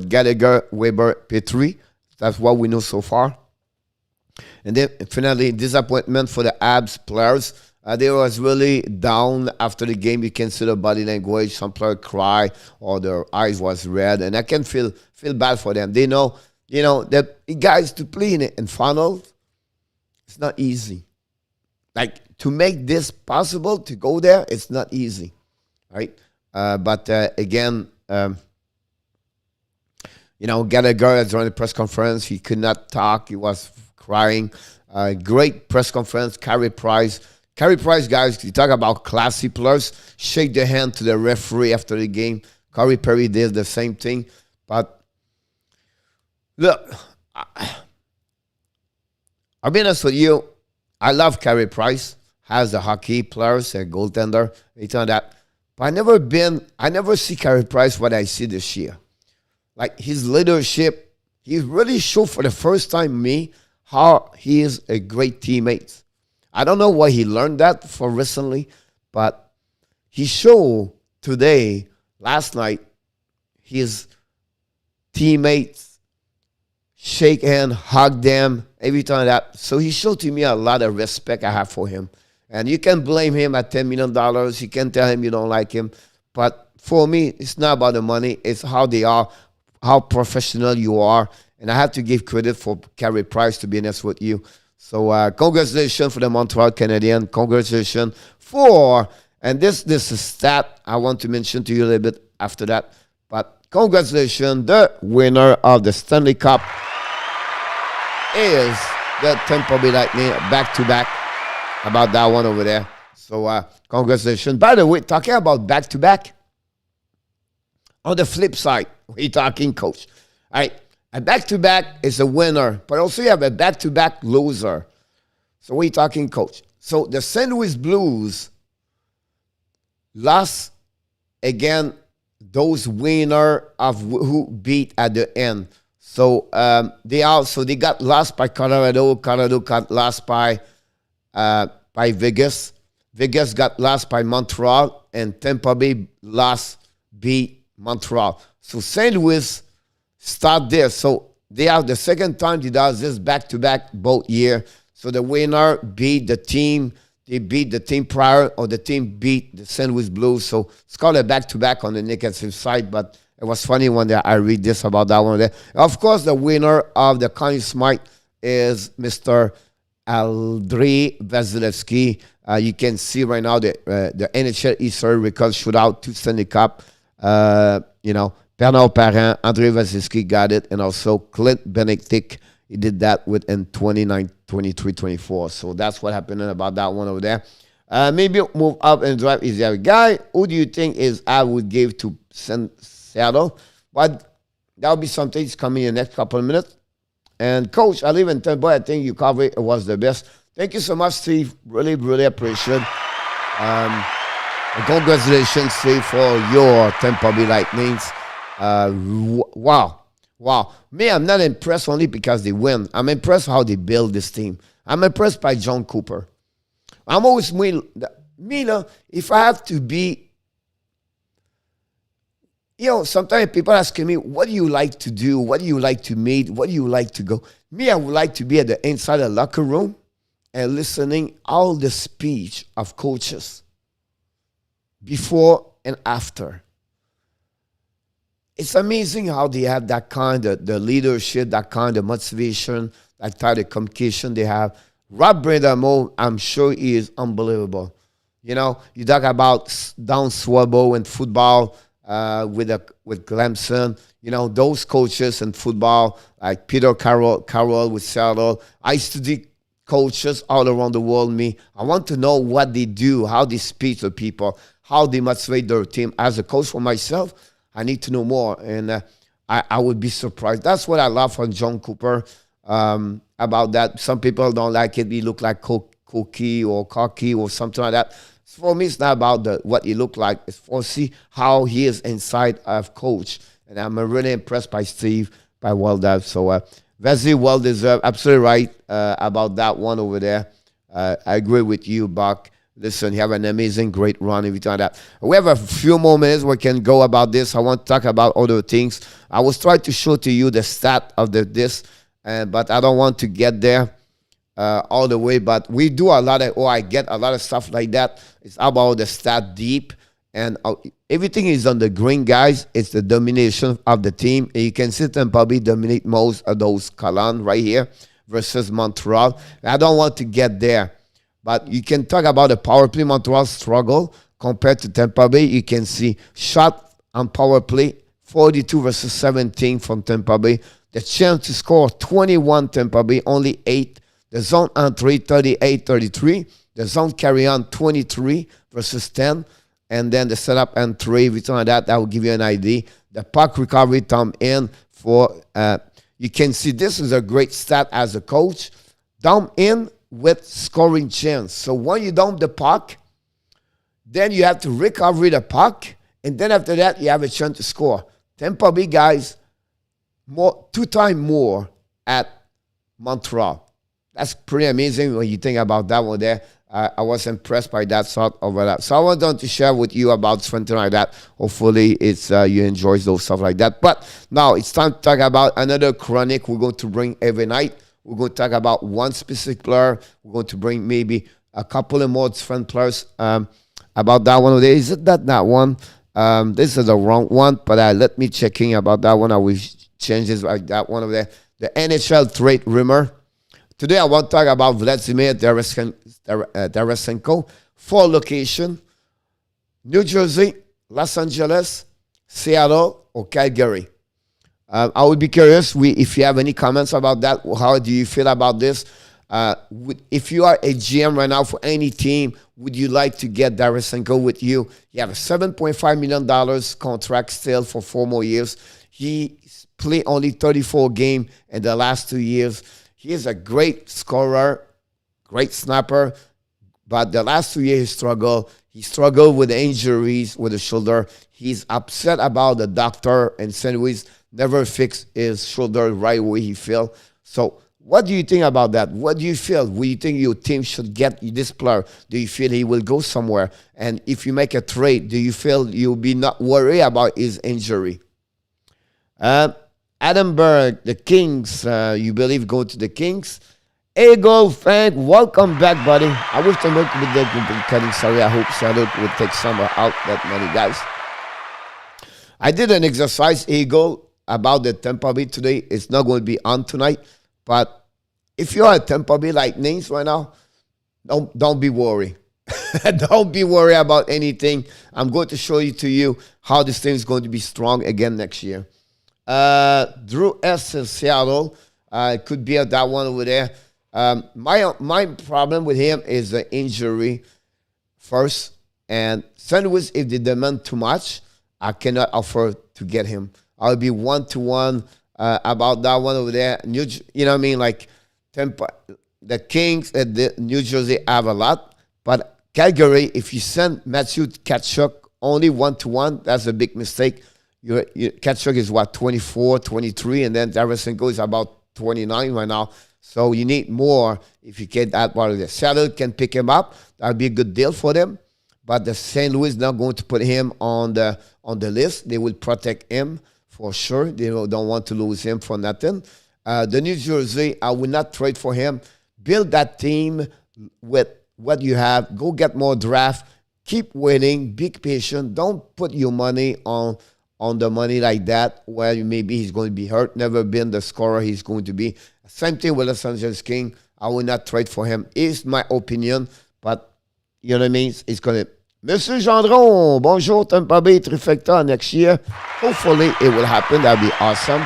Gallagher, Weber, Petrie. That's what we know so far. And then finally, disappointment for the Abs players. They was really down after the game. You can see the body language. Some players cry or their eyes was red. And I can feel bad for them. They know, that guys to play in finals, it's not easy. Like, to make this possible, to go there, it's not easy. Right? But again, Gallagher during the press conference, he could not talk. He was crying. Great press conference. Carey Price, guys, you talk about classy players. Shake the hand to the referee after the game. Corey Perry did the same thing. But look, I'll be honest with you. I love Carey Price as a hockey players, a goaltender, anything like that. But I never see Carey Price what I see this year. Like his leadership, he really showed for the first time how he is a great teammate. I don't know why he learned that for recently, but he showed last night, his teammates shake hand, hug them, every time that. So he showed to me a lot of respect I have for him. And you can blame him at $10 million. You can tell him you don't like him. But for me, it's not about the money. It's how they are, how professional you are. And I have to give credit for Carey Price, to be honest with you. So congratulations for the Montreal Canadiens. Congratulations and this is a stat I want to mention to you a little bit after that. But congratulations, the winner of the Stanley Cup is the Tampa Bay Lightning, back-to-back. About that one over there. So congratulations. By the way, talking about back-to-back, on the flip side, we're talking, coach. All right, a back-to-back is a winner, but also you have a back-to-back loser. So we're talking, coach. So the St. Louis Blues lost again those winner of who beat at the end. So they got lost by Colorado. Colorado got lost by by Vegas. Vegas got lost by Montreal, and Tampa Bay lost beat Montreal. So St. Louis start there. So they have the second time they does this back-to-back both year. So the winner beat the team. They beat the team prior, or the team beat the St. Louis Blues. So it's called a back-to-back on the negative side, but it was funny when I read this about that one there. Of course, the winner of the Conn Smythe is Mr. Andrei Vasilevsky. You can see right now the NHL history record shootout, 2 Stanley Cup. Bernard Parent, Andrei Vasilevsky got it, and also Clint Benedict. He did that within 29, 23, 24. So that's what happened about that one over there. Maybe move up and drive is the other guy. Who do you think is I would give to Seattle? But that would be something that's coming in the next couple of minutes. And Coach, I live in Tampa. I think you covered it was the best. Thank you so much, Steve. Really, really appreciate it. Congratulations, Steve, for your Tampa Bay Lightnings. Wow. Me, I'm not impressed only because they win. I'm impressed how they build this team. I'm impressed by John Cooper. I'm always if I have to be, sometimes people asking me, what do you like to do? What do you like to meet? What do you like to go? Me, I would like to be at the inside of the locker room and listening all the speech of coaches before and after. It's amazing how they have that kind of the leadership, that kind of motivation, that kind of communication they have. Rob Bradamo, I'm sure he is unbelievable. You talk about Don Swabo in football with Clemson. Those coaches in football, like Peter Carroll with Seattle. I study coaches all around the world. I want to know what they do, how they speak to people, how they motivate their team. As a coach for myself, I need to know more, and I would be surprised. That's what I love from John Cooper about that. Some people don't like it. He look like cocky or something like that. For me, it's not about what he look like. It's for see how he is inside of coach. And I'm really impressed by Steve, by well done. So very well deserved. Absolutely right about that one over there. I agree with you, Buck. Listen, you have an amazing, great run, everything like that. We have a few more minutes we can go about this. I want to talk about other things. I was trying to show to you the stat of this, but I don't want to get there all the way. But we do a lot of, I get a lot of stuff like that. It's about the stat deep. And everything is on the green, guys. It's the domination of the team. And you can see them probably dominate most of those columns right here versus Montreal. I don't want to get there. But you can talk about the power play. Montreal struggle compared to Tampa Bay. You can see shot on power play, 42 versus 17 from Tampa Bay. The chance to score 21 Tampa Bay, only 8. The zone entry, 38-33. The zone carry on, 23 versus 10. And then the setup entry, everything like that will give you an idea. The puck recovery time in for, you can see this is a great stat as a coach. Down in with scoring chance. So when you dump the puck, then you have to recover the puck, and then after that, you have a chance to score. Tampa Bay guys, 2 times more at Montreal. That's pretty amazing when you think about that one there. I was impressed by that sort of that. So I wanted to share with you about something like that. Hopefully, it's you enjoy those stuff like that. But now it's time to talk about another chronic we're going to bring every night. We're going to talk about one specific player. We're going to bring maybe a couple of more different players about that one. Is it that one? This is the wrong one, but let me checking about that one. I will change this like that one over there. The NHL trade rumor. Today I want to talk about Vladimir Tarasenko. 4 locations: New Jersey, Los Angeles, Seattle, or Calgary. I would be curious if you have any comments about that. How do you feel about this? If you are a GM right now for any team, would you like to get Tarasenko with you? You have a $7.5 million contract still for 4 more years. He played only 34 games in the last 2 years. He is a great scorer, great snapper, but the last 2 years he struggled. He struggled with the injuries with the shoulder. He's upset about the doctor in St. Louis never fixed his shoulder right where he fell. So What do you think about that? What do you feel? Do you think your team should get this player? Do you feel he will go somewhere? And if you make a trade, do you feel you'll be not worried about his injury? Edinburgh, the Kings, you believe go to the Kings? Eagle, Frank, welcome back, buddy. I wish the work with the cutting. Sorry, I hope Seattle would take some out that money, guys. I did an exercise, Eagle, about the Tampa Bay today. It's not going to be on tonight, but if you're a Tampa Bay Lightnings right now, don't be worried. Don't be worried about anything. I'm going to show you how this thing is going to be strong again next year. Drew S. in Seattle. It could be that one over there. My problem with him is the injury first. And St. Louis, if they demand too much, I cannot afford to get him. I'll be 1-to-1 about that one over there. You know what I mean? Like Tampa, the Kings and the New Jersey have a lot. But Calgary, if you send Matthew Tkachuk only 1-to-1, that's a big mistake. Tkachuk is what, 24, 23, and then Tarasenko is about 29 right now. So you need more if you get that part of this. Seattle can pick him up. That would be a good deal for them. But the St. Louis is not going to put him on the list. They will protect him for sure. They don't want to lose him for nothing. The New Jersey, I will not trade for him. Build that team with what you have. Go get more draft. Keep waiting. Be patient. Don't put your money on the money like that where maybe he's going to be hurt. Never been the scorer he's going to be. Same thing with Los Angeles King. I will not trade for him. It's my opinion, but you know what I mean? It's going to... Monsieur Gendron, bonjour, Tampa Bay Trifecta next year. Hopefully it will happen. That would be awesome.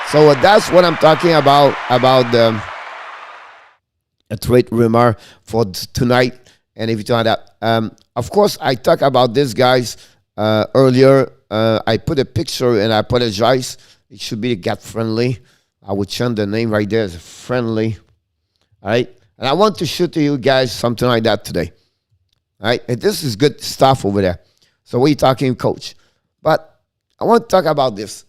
So that's what I'm talking about the a trade rumor for tonight. And if you talk that, of course, I talked about this, guys, earlier. I put a picture, and I apologize. It should be Get Friendly. I would change the name right there as Friendly. All right? And I want to show to you guys something like that today. All right? And this is good stuff over there. So what are you talking, Coach? But I want to talk about this.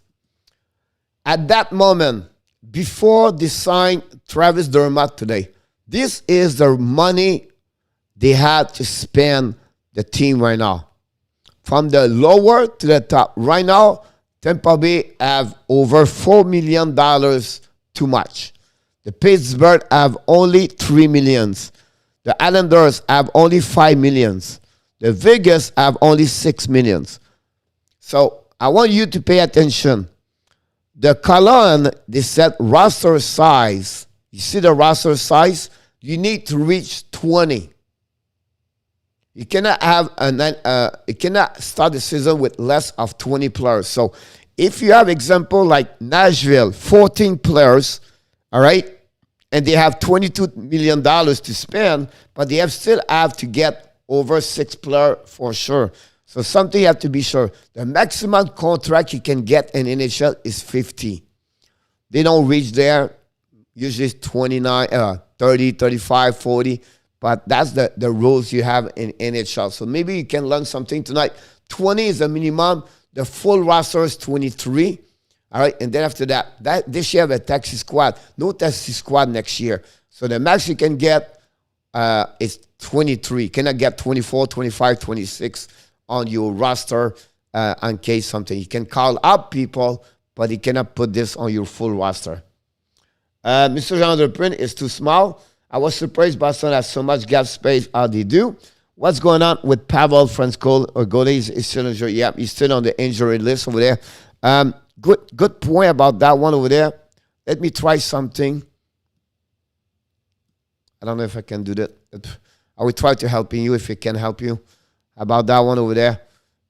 At that moment, before they signed Travis Dermott today, this is the money they had to spend the team right now. From the lower to the top. Right now, Tampa Bay have over $4 million too much. The Pittsburgh have only $3 million. The Islanders have only $5 million. The Vegas have only $6 million. So I want you to pay attention. The column, they said roster size. You see the roster size? You need to reach 20. You cannot have you cannot start the season with less of 20 players. So if you have example like Nashville, 14 players, all right, and they have $22 million to spend, but they still have to get over 6 players for sure. So something you have to be sure. The maximum contract you can get in NHL is 50. They don't reach there. Usually it's 29, 30, 35, 40. But that's the rules you have in NHL. So maybe you can learn something tonight. 20 is the minimum. The full roster is 23. All right. And then after that this year have a taxi squad. No taxi squad next year. So the max you can get is 23. You cannot get 24, 25, 26 on your roster in case something. You can call up people, but you cannot put this on your full roster. Mr. Jean de Print is too small. I was surprised Boston has so much gap space. How they do? What's going on with Pavel Francouz or goalies? Is still injured. Yeah, he's still on the injury list over there. Good point about that one over there. Let me try something. I don't know if I can do that. I will try to help you if it can help you about that one over there.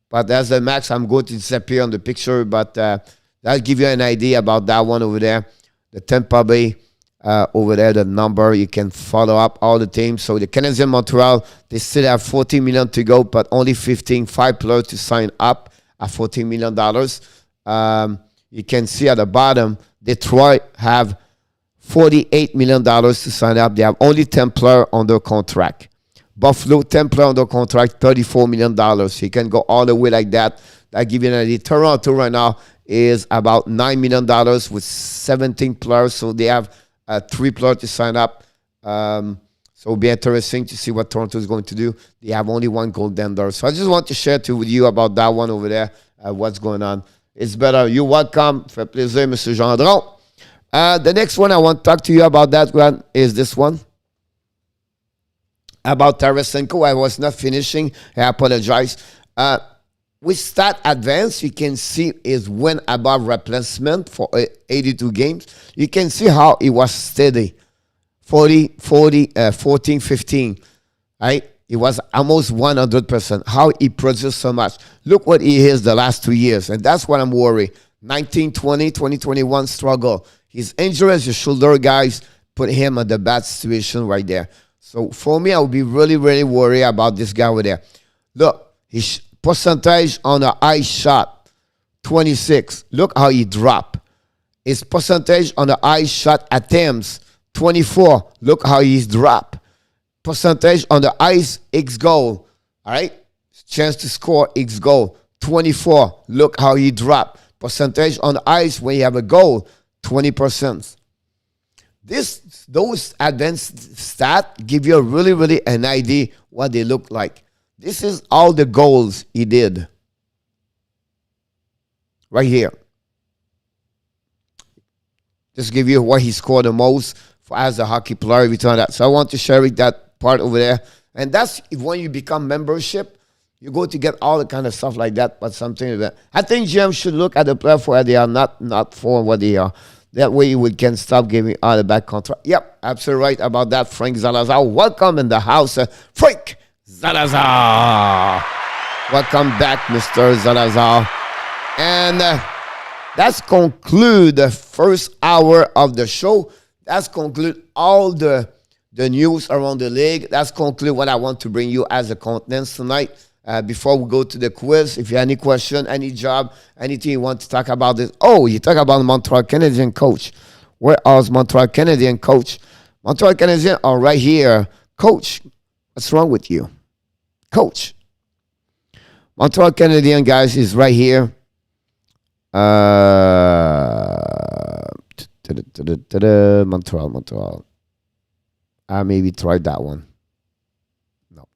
But that's the max. I'm going to disappear on the picture, but that'll give you an idea about that one over there. The Tampa Bay. Over there, the number, you can follow up all the teams. So the Canadiens Montreal, they still have $14 million to go, but only 5 players to sign up at $14 million. You can see at the bottom, Detroit have $48 million to sign up. They have only 10 players under contract. Buffalo, 10 players under contract, $34 million. So you can go all the way like that. That gives you an idea. Toronto right now is about $9 million with 17 players. So they have 3 players to sign up. So it'll be interesting to see what Toronto is going to do. They have only one goaltender. So I just want to share with you about that one over there, what's going on. It's better. You're welcome. Fait plaisir, Monsieur Gendron. The next one I want to talk to you about that one is this one. About Tarasenko. I was not finishing. I apologize. With stat advance, you can see his win above replacement for 82 games. You can see how he was steady. 14, 15, right? It was almost 100%. How he produced so much. Look what he is the last 2 years. And that's what I'm worried. 1920, 2021 struggle. His injury as a shoulder, guys, put him in the bad situation right there. So for me, I would be really, really worried about this guy over there. Look, his percentage on the ice shot, 26. Look how he dropped. His percentage on the ice shot attempts, 24. Look how he's dropped. Percentage on the ice, X goal. All right? Chance to score, X goal, 24. Look how he dropped. Percentage on the ice when you have a goal, 20%. Those advanced stats give you really, really an idea what they look like. This is all the goals he did. Right here. Just give you what he scored the most for as a hockey player. Return that. So I want to share that part over there. And that's when you become membership, you go to get all the kind of stuff like that, but something like that. I think GM should look at the player for what they are, not for what they are. That way we can stop giving all the back contract. Yep, absolutely right about that, Frank Zalazar. Welcome in the house, Frank Zalazar. Welcome back, Mr. Zalazar. And that's conclude the first hour of the show. That's conclude all the news around the league. That's conclude what I want to bring you as a content tonight. Before we go to the quiz, if you have any question, any job, anything you want to talk about this. Oh, you talk about the Montreal Canadiens coach. Where is Montreal Canadiens coach? Montreal Canadiens are right here. Coach, what's wrong with you? Coach. Montreal Canadiens, guys, is right here. Montreal. I maybe tried that one. No.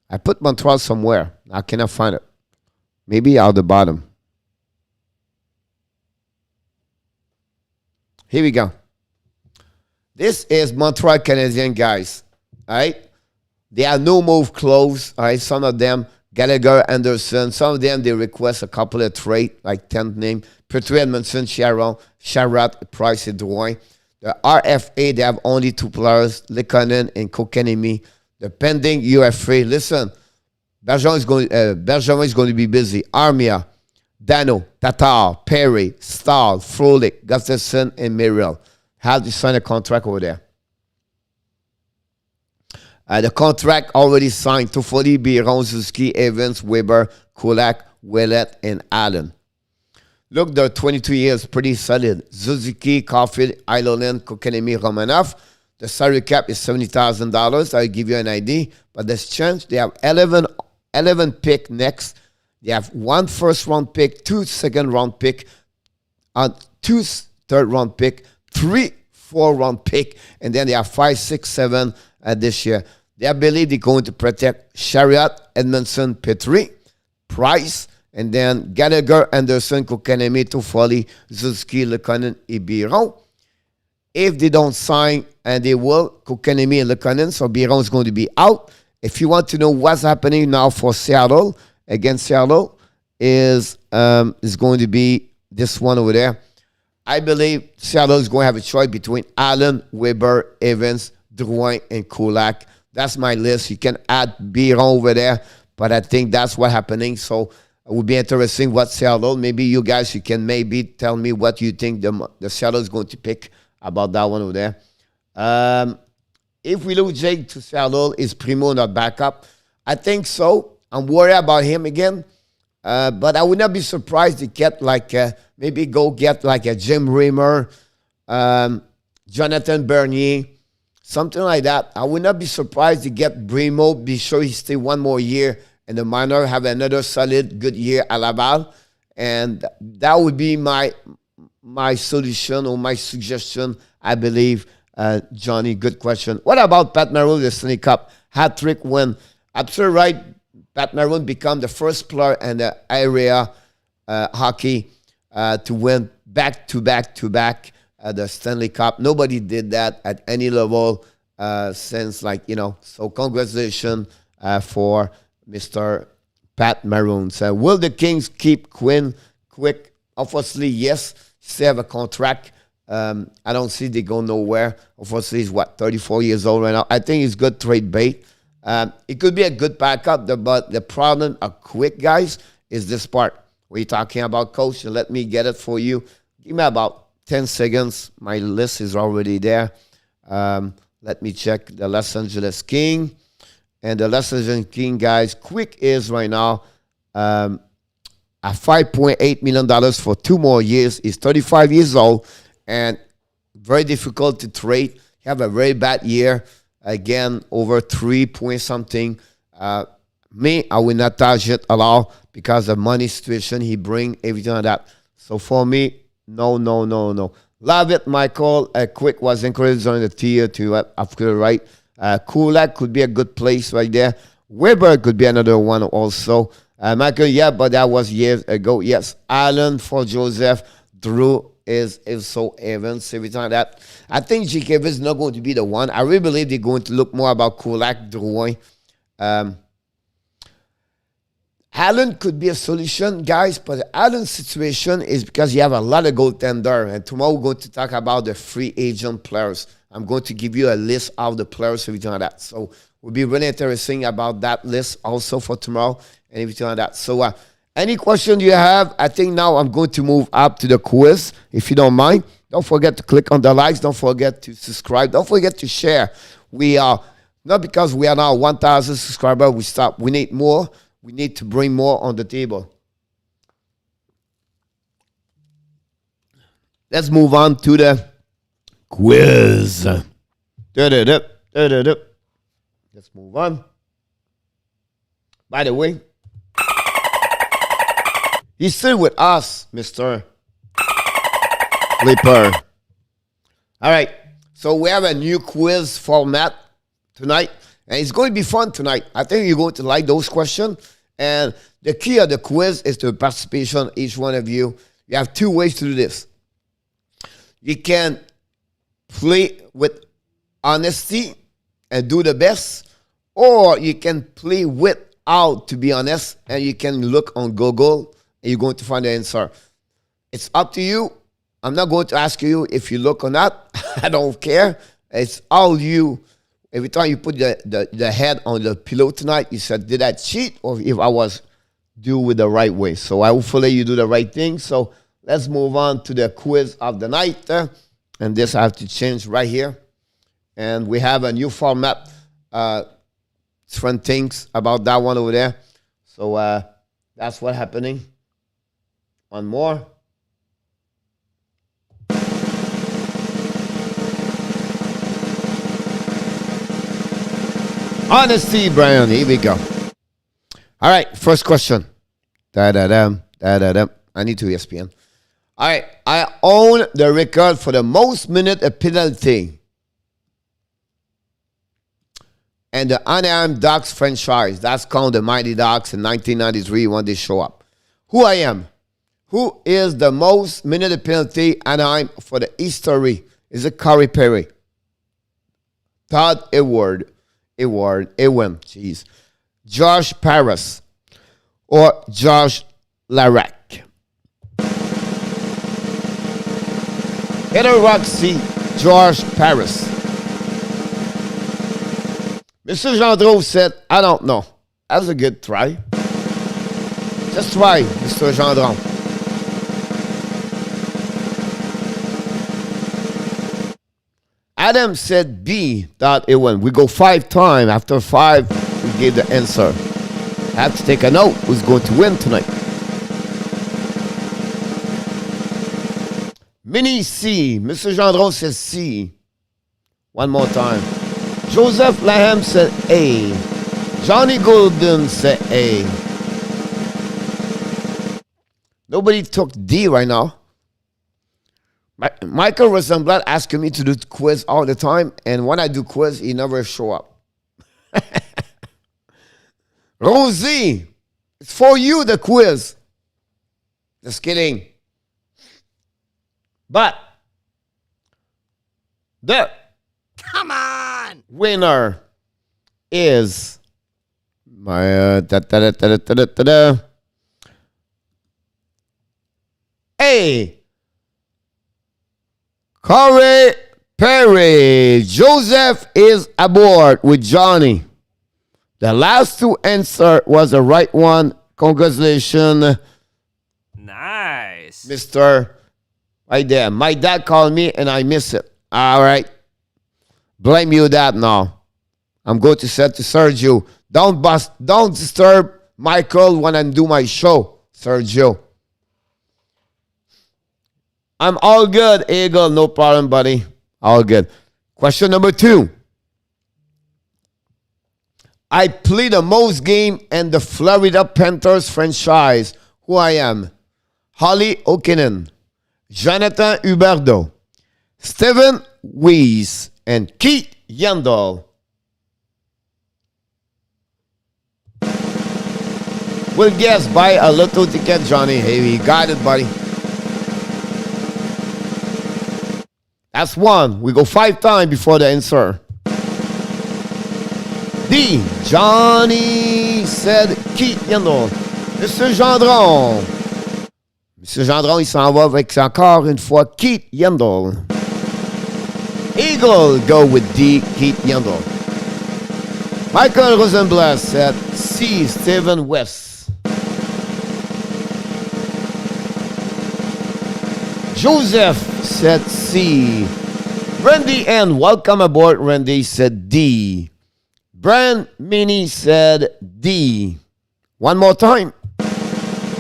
I put Montreal somewhere. I cannot find it. Maybe out the bottom. Here we go. This is Montreal Canadiens, guys. All right? They have no move close. All right? Some of them, Gallagher, Anderson. Some of them, they request a couple of trade, like 10th name. Petrie, Edmondson, Sharon, Sherratt, Price, and Drouin. The RFA, they have only 2 players, Lekonen and Kokanemi. The pending UFA, listen, Bergeron is going to be busy. Armia, Dano, Tatar, Perry, Stahl, Frolic, Gustafson, and Muriel. Have to sign a contract over there. The contract already signed. Toffoli, Biron, Zuski, Evans, Weber, Kulak, Ouellet, and Allen. Look, they're 22 years, pretty solid. Suzuki, Caulfield, Ilonen, Kokanemi, Romanov. The salary cap is $70,000. I'll give you an idea. But there's chance. They have 11 pick next. They have 1 first-round pick, 2 second-round pick, 2 third-round pick, 3 fourth-round pick, and then they have 5, 6, 7 this year. They believe they're going to protect Sherratt, Edmondson, Petrie, Price, and then Gallagher, Anderson, Kokanemi, Toffoli, Zuski, Lekonen, and Biron. If they don't sign, and they will, Kokanemi and Lekonen, so Biron is going to be out. If you want to know what's happening now for Seattle, against Seattle, is going to be this one over there. I believe Seattle is going to have a choice between Allen, Weber, Evans, Drouin, and Kulak. That's my list. You can add Biron over there, but I think that's what's happening. So it would be interesting what Seattle, maybe you guys, you can maybe tell me what you think the Seattle is going to pick about that one over there. If we lose Jake to Seattle, is Primo not backup? I think so. I'm worried about him again. But I would not be surprised to get maybe go get like a Jim Rimmer, Jonathan Bernier, something like that. I would not be surprised to get Primo, be sure he stay one more year in the minor, have another solid, good year at Laval. And that would be my solution or my suggestion, I believe. Johnny, good question. What about Pat Maroon, the Stanley Cup hat-trick win? Absolutely right. Pat Maroon became the first player in the area hockey to win back-to-back the Stanley Cup. Nobody did that at any level since, so congratulations for Mr. Pat Maroon. So will the Kings keep Quinn quick? Obviously, yes. Still have a contract. I don't see they go nowhere. Obviously, he's 34 years old right now. I think he's good trade bait. It could be a good backup, but the problem of quick guys is this part. We're talking about, coach. Let me get it for you. Give me about 10 seconds. My list is already there. Let me check the Los Angeles King. And the Los Angeles King, guys, quick is right now at $5.8 million for 2 more years. He's 35 years old and very difficult to trade. He have a very bad year. Again, over 3 point something. Me, I will not touch it at all because of money situation he bring, everything like that. So for me, no. Love it, Michael. Quick was encouraged on the tier to Africa, right? Kulak could be a good place right there. Weber could be another one also. Michael, yeah, but that was years ago. Yes, Allen for Joseph. Drew is so Evans, everything like that. I think GKV is not going to be the one. I really believe they're going to look more about Kulak, Drouin. Allen could be a solution, guys, but Allen's situation is because you have a lot of goaltender. And tomorrow we're going to talk about the free agent players. I'm going to give you a list of the players, everything like that. So it will be really interesting about that list also for tomorrow and everything like that. So any question you have, I think now I'm going to move up to the quiz, if you don't mind. Don't forget to click on the likes. Don't forget to subscribe. Don't forget to share. We are, not because we are now 1,000 subscribers, we stop. We need more. We need to bring more on the table. Let's move on to the quiz. Let's move on. By the way, he's still with us, Mr. Flipper. All right. So we have a new quiz format tonight. And it's going to be fun tonight. I think you're going to like those questions. And the key of the quiz is the participation, each one of you. You have 2 ways to do this. You can play with honesty and do the best, or you can play without, to be honest, and you can look on Google and you're going to find the answer. It's up to you. I'm not going to ask you if you look or not. I don't care. It's all you. Every time you put the head on the pillow tonight, you said, did I cheat or if I was do with the right way? So hopefully you do the right thing. So let's move on to the quiz of the night. And this I have to change right here. And we have a new format. Different things about that one over there. So that's what's happening. One more. Honesty, Brian. Here we go. All right, first question. I need to ESPN. All right, I own the record for the most minute a penalty. And the Anaheim Ducks franchise. That's called the Mighty Ducks in 1993 when they show up. Who I am? Who is the most minute penalty Anaheim for the history? Is it Corey Perry? Todd Ewing, Josh Paris, or Josh Larac? Heather Roxy, George Paris. Mr. Gendreau said, I don't know. That's a good try. Just try, Mr. Gendreau. Adam said B. Ewing. We go 5 times. After 5, we gave the answer. I have to take a note. Who's going to win tonight? Mini C. Mr. Gendron says C. One more time. Joseph Laham said A. Johnny Golden said A. Nobody took D right now. Michael Rosenblatt asking me to do quiz all the time, and when I do quiz, he never show up. Rosie, it's for you, the quiz. Just kidding. But the Come on! winner is my A. Corey Perry. Joseph is aboard with Johnny. The last two answer was the right one. Congratulations, Nice. Mr. Right there. My dad called me and I miss it. All right. Blame you that now. I'm going to say to Sergio, don't disturb Michael when I do my show, Sergio. I'm all good, Eagle. No problem, buddy. All good. Question number 2. I play the most game in the Florida Panthers franchise. Who I am? Holly Okinen, Jonathan Huberdeau, Steven Weiss, and Keith Yandel. We'll guess buy a lotto ticket, Johnny. Hey, you got it, buddy. That's one. We go 5 times before the answer. D. Johnny said Keith Yandel. Monsieur Gendron. Monsieur Gendron, il s'en va avec encore une fois Keith Yandel. Eagle go with D. Keith Yandel. Michael Rosenblatt said C. Steven West. Joseph said C. Randy and welcome aboard. Randy said D. Brand Mini said D. One more time.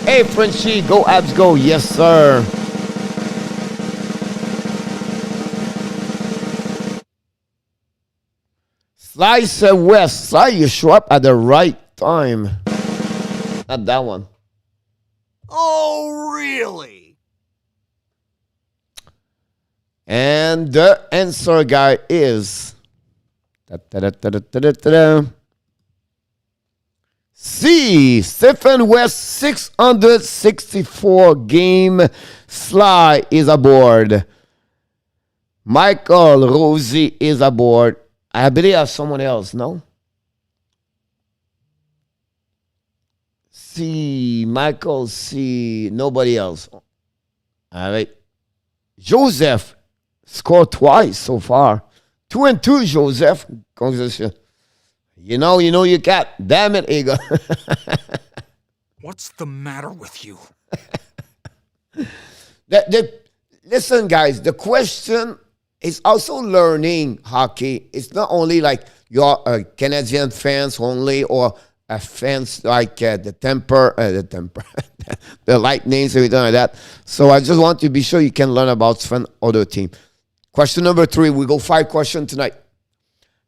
Hey, Frenchy, go Abs, go. Yes, sir. Sly said West. Sly, you show up at the right time. Not that one. Oh, really? And the answer, guy, is C. Stephen West, 664 game. Sly is aboard. Michael Rosie is aboard. I believe I have someone else, no? C. Michael C. Nobody else. All right. Joseph scored twice so far. 2-2, Joseph. Congratulations. You know you got. Damn it, Eagle. What's the matter with you? Listen, guys, the question is also learning hockey. It's not only like you're a Canadian fans only or a fans like the Lightnings, everything like that. So I just want to be sure you can learn about some other team. Question number 3. We go 5 questions tonight.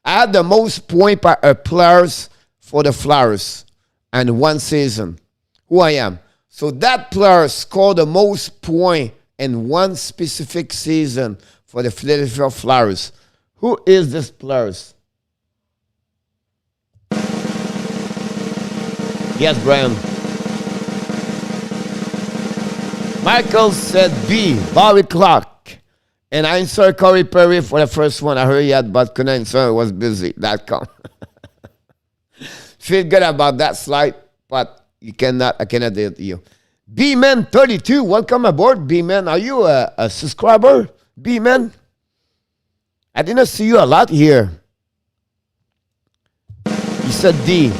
I had the most point by players for the Flyers and one season. Who I am. So that player scored the most point in one specific season for the Philadelphia Flyers. Who is this player? Yes, Brian. Michael said B. Bobby Clark. And I answered Corey Perry for the first one. I heard yet, but couldn't answer. It was busy.com. Feel good about that slide, but I cannot do it to you. B-Man 32, welcome aboard, B-Man. Are you a subscriber, B-Man? I didn't see you a lot here. He said D.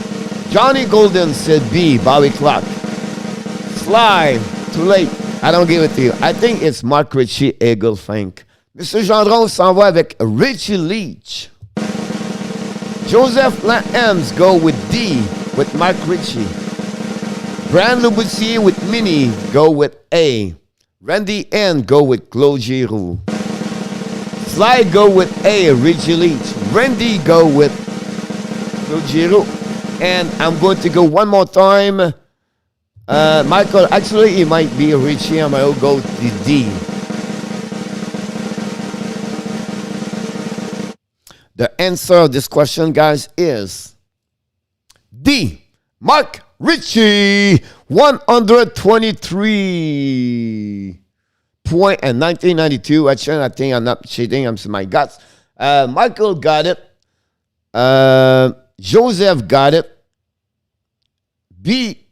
Johnny Golden said B, Bobby Clark. Sly, too late. I don't give it to you. I think it's Mark Ritchie, Eagle Fink. Mr. Gendron s'en va avec Richie Leach. Joseph Lams go with D, with Mark Ritchie. Brand Louboussier with Mini go with A. Randy N go with Claude Giroux. Sly go with A, Richie Leach. Randy go with Claude Giroux. And I'm going to go one more time. Michael, actually, it might be Richie. I might go to D. The answer of this question, guys, is D. Mark Richie, 123 point in 1992. Actually, I think I'm not cheating. I'm my guts. Michael got it. Joseph got it. B.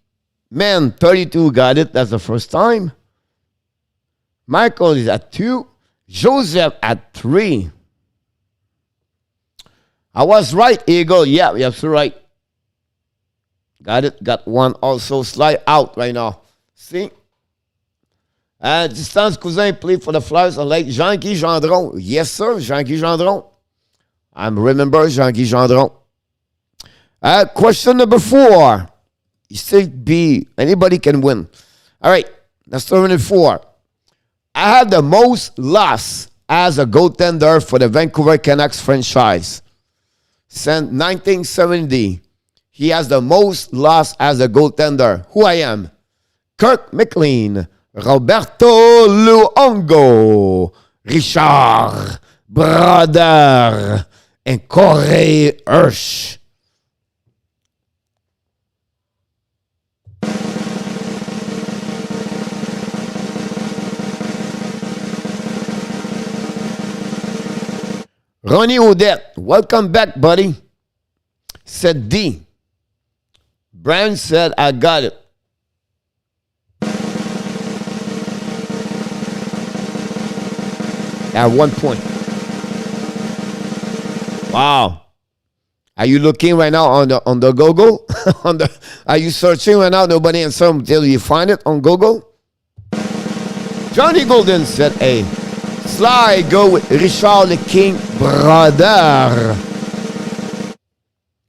Man, 32 got it. That's the first time. Michael is at 2. Joseph at 3. I was right, Eagle. Yeah, you're absolutely right. Got it. Got one also. Slide out right now. See? Distance Cousin played for the Flyers unlike Jean-Guy Gendron. Yes, sir. Jean-Guy Gendron. I remember Jean-Guy Gendron. Question number 4. You say B. Anybody can win. All right. Let's start with 4. I had the most loss as a goaltender for the Vancouver Canucks franchise. Since 1970, he has the most loss as a goaltender. Who I am? Kirk McLean, Roberto Luongo, Richard Brodeur, and Corey Hirsch. Ronnie Odette, welcome back, buddy. Said D. Brian said, I got it. At 1 point. Wow. Are you looking right now on the Google? Are you searching right now? Nobody answered until you find it on Google? Johnny Golden said A. Sly go with Richard the King Brodeur.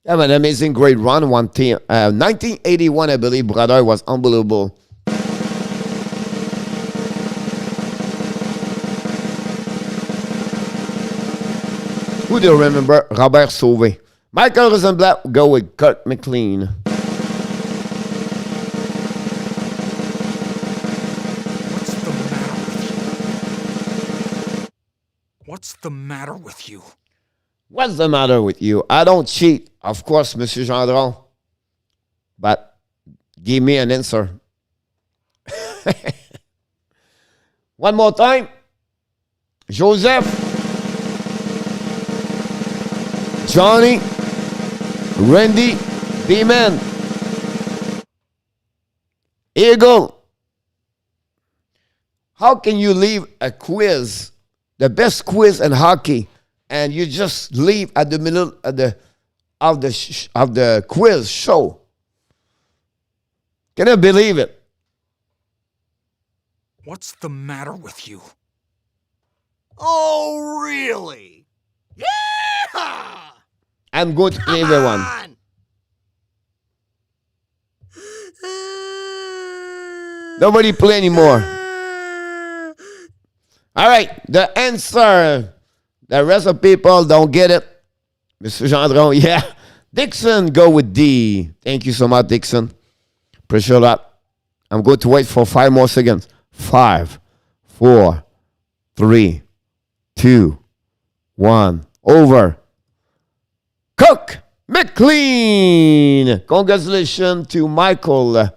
Have an amazing great run. 1981, I believe, Brodeur was unbelievable. Who do you remember? Robert Sauvé. Michael Rosenblatt go with Kurt McLean. What's the matter with you? What's the matter with you? I don't cheat, of course, Monsieur Gendron. But give me an answer. One more time. Joseph. Johnny. Randy. B-Man. Eagle. How can you leave a quiz, the best quiz in hockey, and you just leave at the middle of the quiz show? Can I believe it? What's the matter with you? Oh, really? Yeah! I'm going to play everyone. Nobody play anymore. All right, the answer. The rest of people don't get it. Mr. Gendron, yeah. Dixon, go with D. Thank you so much, Dixon. Appreciate that. I'm going to wait for 5 more seconds. 5, 4, 3, 2, 1. Over. Cook McLean. Congratulations to Michael.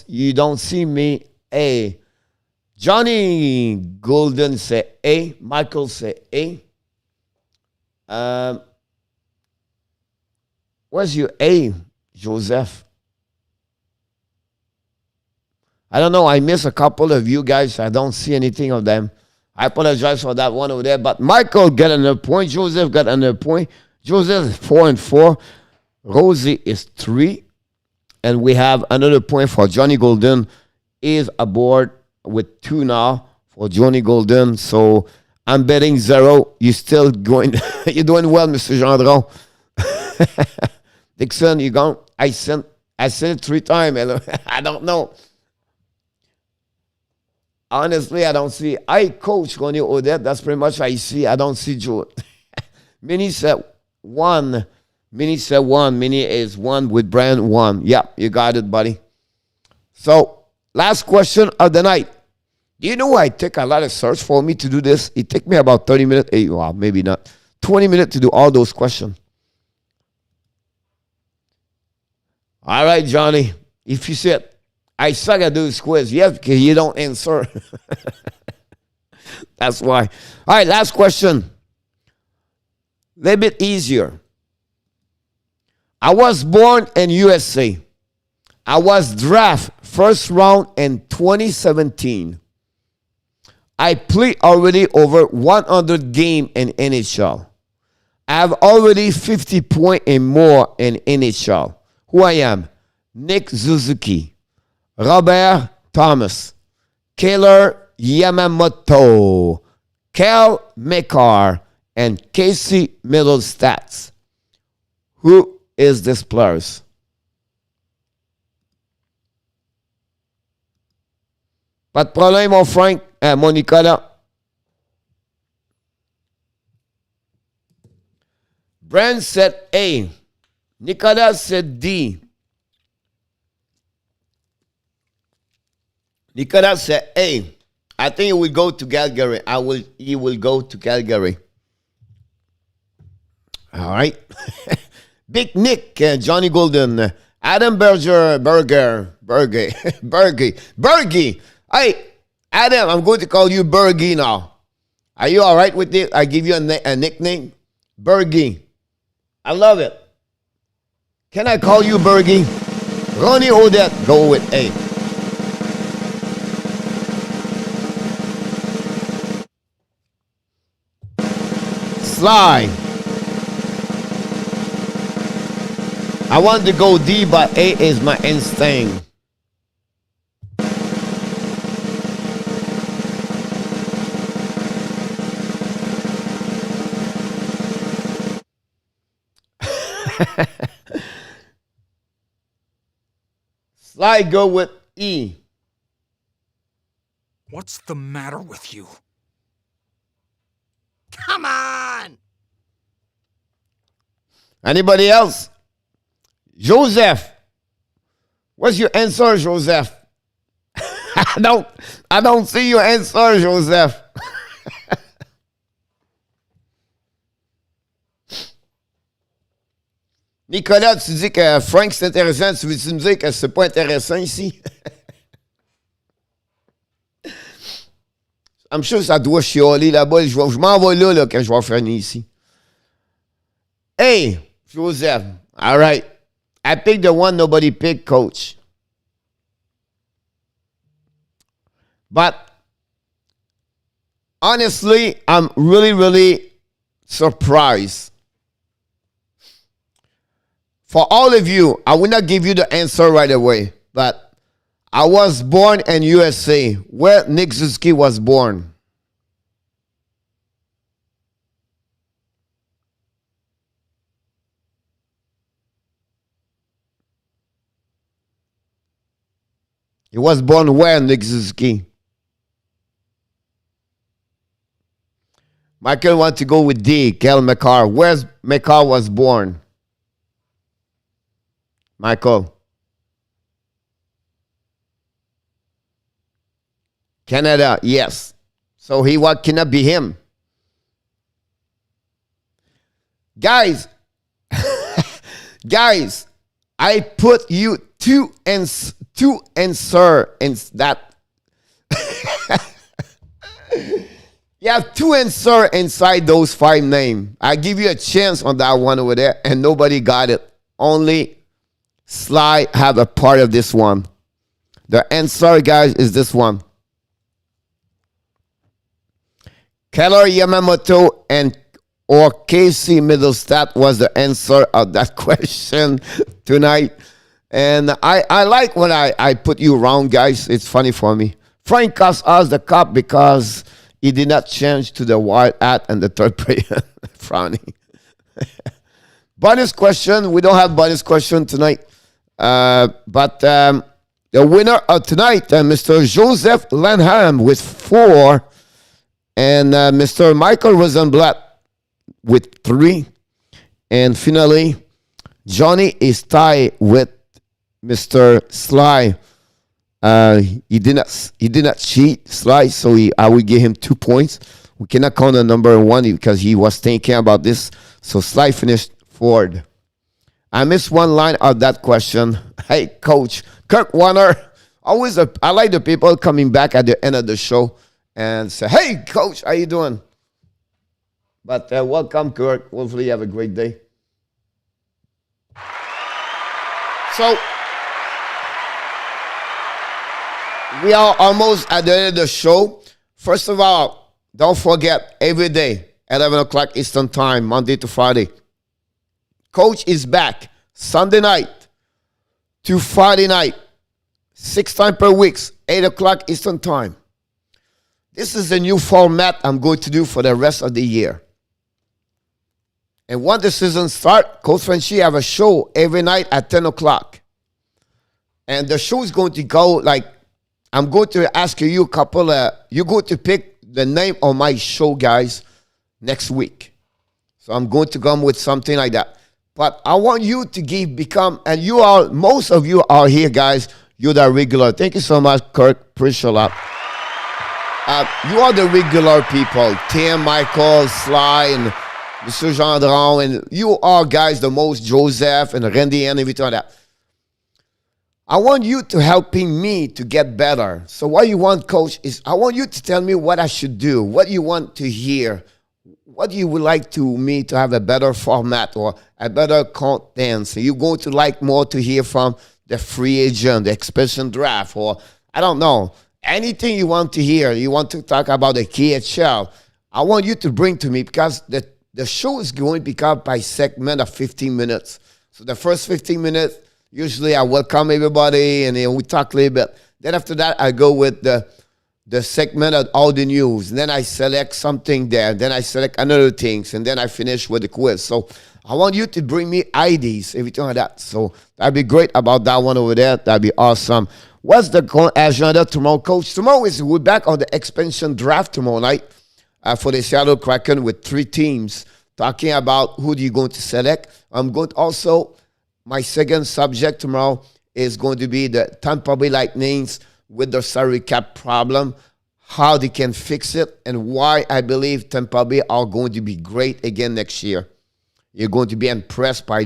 You don't see me. A. Johnny Golden say A. Michael say A. Where's your A, Joseph? I don't know. I miss a couple of you guys. I don't see anything of them. I apologize for that one over there. But Michael got another point. Joseph got another point. Joseph is 4 and 4. Rosie is 3. And we have another point for Johnny Golden. Is aboard with 2 now for Johnny Golden. So I'm betting 0. You're still going. You're doing well, Mr. Gendron. Dixon, you gone? I said it 3 times. I don't know. Honestly, I don't see. I coach Ronnie Odette. That's pretty much what I see. I don't see Joe. Minnie said 1. Minnie said 1. Minnie is 1 with Brian 1. Yeah, you got it, buddy. So, last question of the night. Do you know I take a lot of search for me to do this? It take me about 30 minutes, well, maybe not, 20 minutes to do all those questions. All right, Johnny. If you said, I suck at doing quiz, yes, because you don't answer. That's why. All right, last question. A little bit easier. I was born in USA. I was drafted first round in 2017. I played already over 100 games in NHL. I have already 50 points and more in NHL. Who I am? Nick Suzuki, Robert Thomas, Kaylor Yamamoto, Cal McCarr, and Casey Middlestats. Who is this player? Pas de problème, mon Frank, mon Nicolas. Brent said A. Nicolas said D. Nicolas said A. I think he will go to Calgary. He will go to Calgary. All right. Big Nick, Johnny Golden, Adam Berger. Hey, Adam, I'm going to call you Bergie now. Are you all right with it? I give you a nickname? Bergie. I love it. Can I call you Bergie? Ronnie Odette, go with A. Sly. I want to go D, but A is my instinct. Sly, go with E. What's the matter with you? Come on! Anybody else? Joseph. What's your answer, Joseph? I don't see your answer, Joseph. Nicolas, tu dis que Frank c'est intéressant. Tu veux-tu me dire que c'est pas intéressant ici? I'm sure ça doit chialer là-bas. Je m'en vais là quand je vais finir ici. Hey, Joseph. All right. I picked the one nobody picked, coach. But honestly, I'm really, really surprised. For all of you, I will not give you the answer right away, but I was born in USA, where Nick Suzuki was born. He was born where, Nick Suzuki? Michael wants to go with D, Cal McCarr. Where's McCarr was born? Michael. Canada, yes. So what cannot be him. Guys, guys, I put you two answer in that. You have two answer inside those 5 names. I give you a chance on that one over there, and nobody got it. Only Sly have a part of this one. The answer, guys, is this one. Keller Yamamoto and or Casey Middlestat was the answer of that question tonight. And I like when I put you around, guys. It's funny for me. Frank cost us the cup because he did not change to the wild hat and the third player. Frowning. Bonus question. We don't have bonus question tonight. But the winner of tonight, Mr. Joseph Lanham with 4. And Mr. Michael Rosenblatt with 3. And finally, Johnny is tied with Mr. Sly He did not cheat, Sly, so I will give him 2 points. We cannot count the number one because he was thinking about this. So Sly finished fourth. I missed one line of that question. Hey, Coach Kirk Warner. I like the people coming back at the end of the show and say, "Hey, Coach, how you doing?" But welcome, Kirk. Hopefully, you have a great day. So we are almost at the end of the show. First of all, don't forget, every day, 11 o'clock Eastern Time, Monday to Friday, Coach is back Sunday night to Friday night, 6 times per week, 8 o'clock Eastern Time. This is the new format I'm going to do for the rest of the year. And once the season starts, Coach Frenchy have a show every night at 10 o'clock. And the show is going to go like, I'm going to ask you a couple you're going to pick the name of my show, guys, next week. So I'm going to come with something like that. But I want you to become, and most of you are here, guys. You're the regular. Thank you so much, Kirk. Appreciate a lot. You are the regular people. Tim, Michael, Sly, and Mr. Gendron, and you are, guys, the most, Joseph and Randy and everything like that. I want you to helping me to get better. So what you want, Coach, is I want you to tell me what I should do, what you want to hear, what you would like me to have a better format or a better content. So you're going to like more to hear from the free agent, the expansion draft, or I don't know, anything you want to hear. You want to talk about the KHL. I want you to bring to me because the show is going to become by segment of 15 minutes. So the first 15 minutes, usually I welcome everybody and then we talk a little bit. Then after that, I go with the segment of all the news. And then I select something there. Then I select another things. And then I finish with the quiz. So I want you to bring me IDs, everything like that. So that'd be great about that one over there. That'd be awesome. What's the agenda tomorrow, Coach? Tomorrow we're back on the expansion draft tomorrow night for the Seattle Kraken with 3 teams talking about who you're going to select. I'm going to also... My second subject tomorrow is going to be the Tampa Bay Lightnings with their salary cap problem, how they can fix it, and why I believe Tampa Bay are going to be great again next year. You're going to be impressed by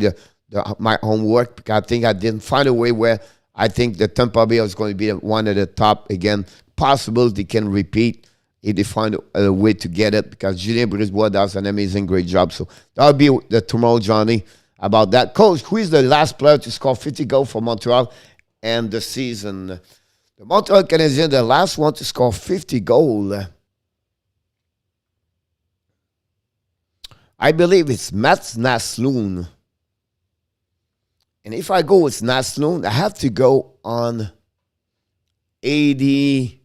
my homework because I think I didn't find a way where I think the Tampa Bay is going to be one at the top again. Possible they can repeat if they find a way to get it because Julien Brisebois does an amazing, great job. So that'll be the tomorrow, Johnny. About that. Coach, who is the last player to score 50 goals for Montreal and the season? The Montreal Canadiens, the last one to score 50 goals. I believe it's Mats Naslund. And if I go with Naslund, I have to go on 80.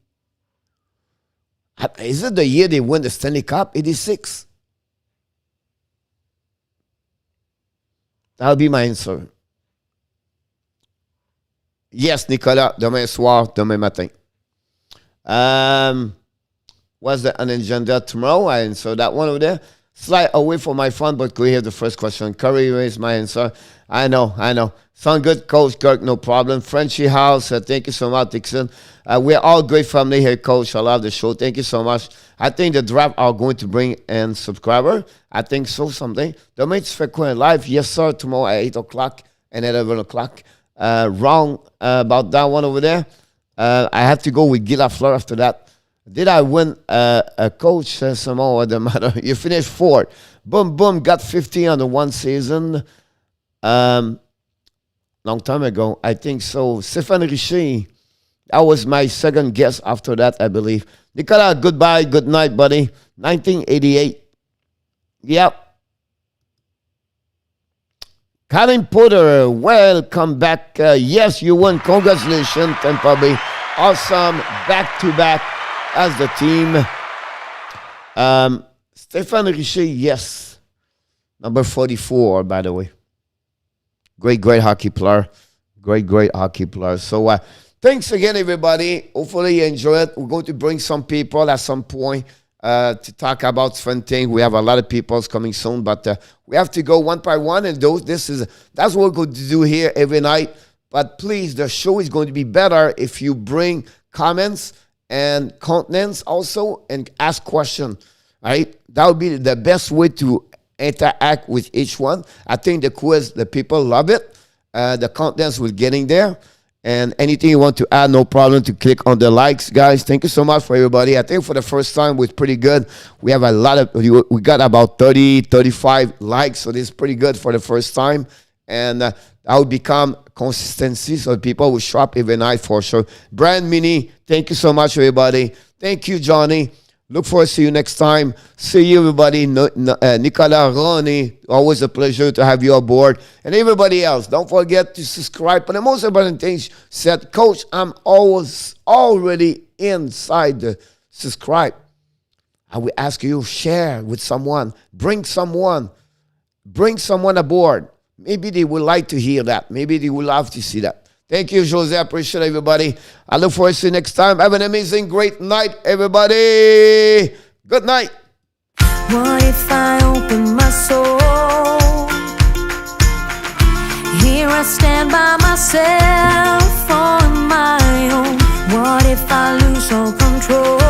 Is it the year they win the Stanley Cup? 86. That'll be my answer. Yes, Nicolas, demain soir, demain matin. What's the agenda tomorrow? I answer that one over there. Slight away from my phone, but go hear the first question. Curry is my answer. I know. Sound good, Coach Kirk, no problem. Frenchy House, thank you so much, Dixon. We're all great family here, Coach. I love the show. Thank you so much. I think the draft are going to bring in subscriber. I think so someday. The mates for Quinn live, yes sir, tomorrow at 8 o'clock and at 11 o'clock. Wrong about that one over there. I have to go with Guy Lafleur after that. Did I win a coach? Somehow, it doesn't matter. You finished 4th. Boom, got 50 on the one season. Long time ago, I think so. Stéphane Richer, that was my second guess after that, I believe. Nicolas, goodbye, good night, buddy. 1988. Yep. Colin Porter, welcome back. Yes, you won. Congratulations, Tampa Bay. Awesome, back-to-back as the team. Stéphane Richer, yes. Number 44, by the way. Great hockey player. Great hockey player. So, thanks again, everybody. Hopefully you enjoy it. We're going to bring some people at some point to talk about fun things. We have a lot of people coming soon, but we have to go one by one. And that's what we're going to do here every night. But please, the show is going to be better if you bring comments and contents also and ask questions. Right? That would be the best way to interact with each one. I think the quiz, the people love it. The contents will get in there. And anything you want to add, no problem to click on the likes, guys. Thank you so much for everybody. I think for the first time, it was pretty good. We have a lot of, we got about 30, 35 likes. So this is pretty good for the first time. And that will become consistency. So people will show up every night for sure. Brand Mini, thank you so much, everybody. Thank you, Johnny. Look forward to see you next time. See you, everybody. Nicolas, Ronnie, always a pleasure to have you aboard. And everybody else, don't forget to subscribe. But the most important thing said, Coach, I'm already inside the subscribe. I will ask you, share with someone. Bring someone aboard. Maybe they would like to hear that. Maybe they would love to see that. Thank you, Jose. I appreciate everybody. I look forward to see you next time. Have an amazing, great night, everybody. Good night. What if I open my soul? Here I stand by myself on my own. What if I lose all control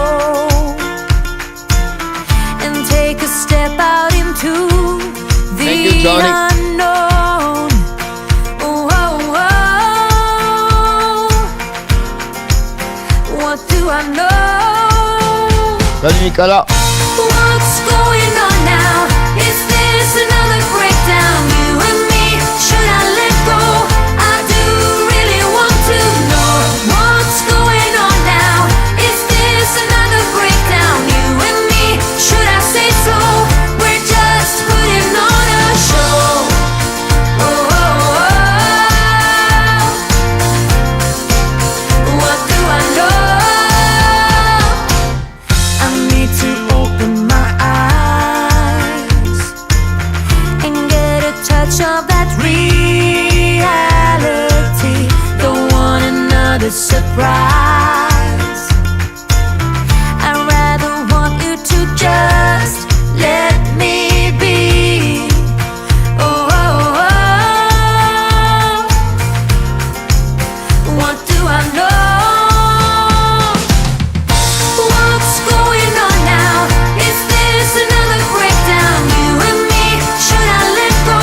and take a step out into the unknown? What do I know? Salut Nicolas. What's going on now? Is this another breakdown? You and me, should I let go? I do really want to know what's going on now. Is this another breakdown? You and me, should I say so? We're just putting on a show. Oh, oh, oh. What do I know? Of that reality, don't want another surprise. I'd rather want you to just let me be. Oh, oh, oh. What do I know? What's going on now? Is this another breakdown? You and me, should I let go?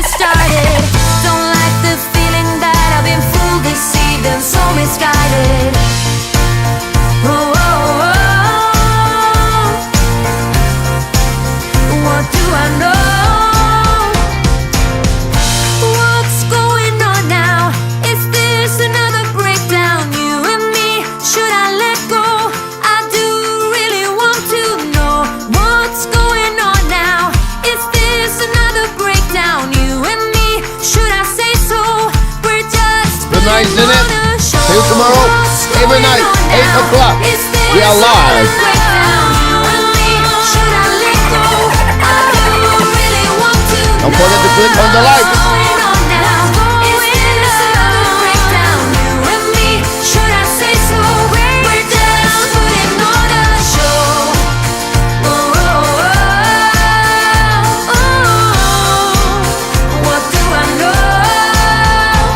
Started. Don't like the feeling that I've been fooled, deceived, and so misguided. Oh, oh, oh. What do I know? What's going on now? Is this another breakdown? You and me, should I let go? I do really want to know what's going on now. Is this another breakdown? Should I say so? We're just good night, Jeanette. See you tomorrow. Every night, 8 o'clock. We are live. Don't forget to click on the like.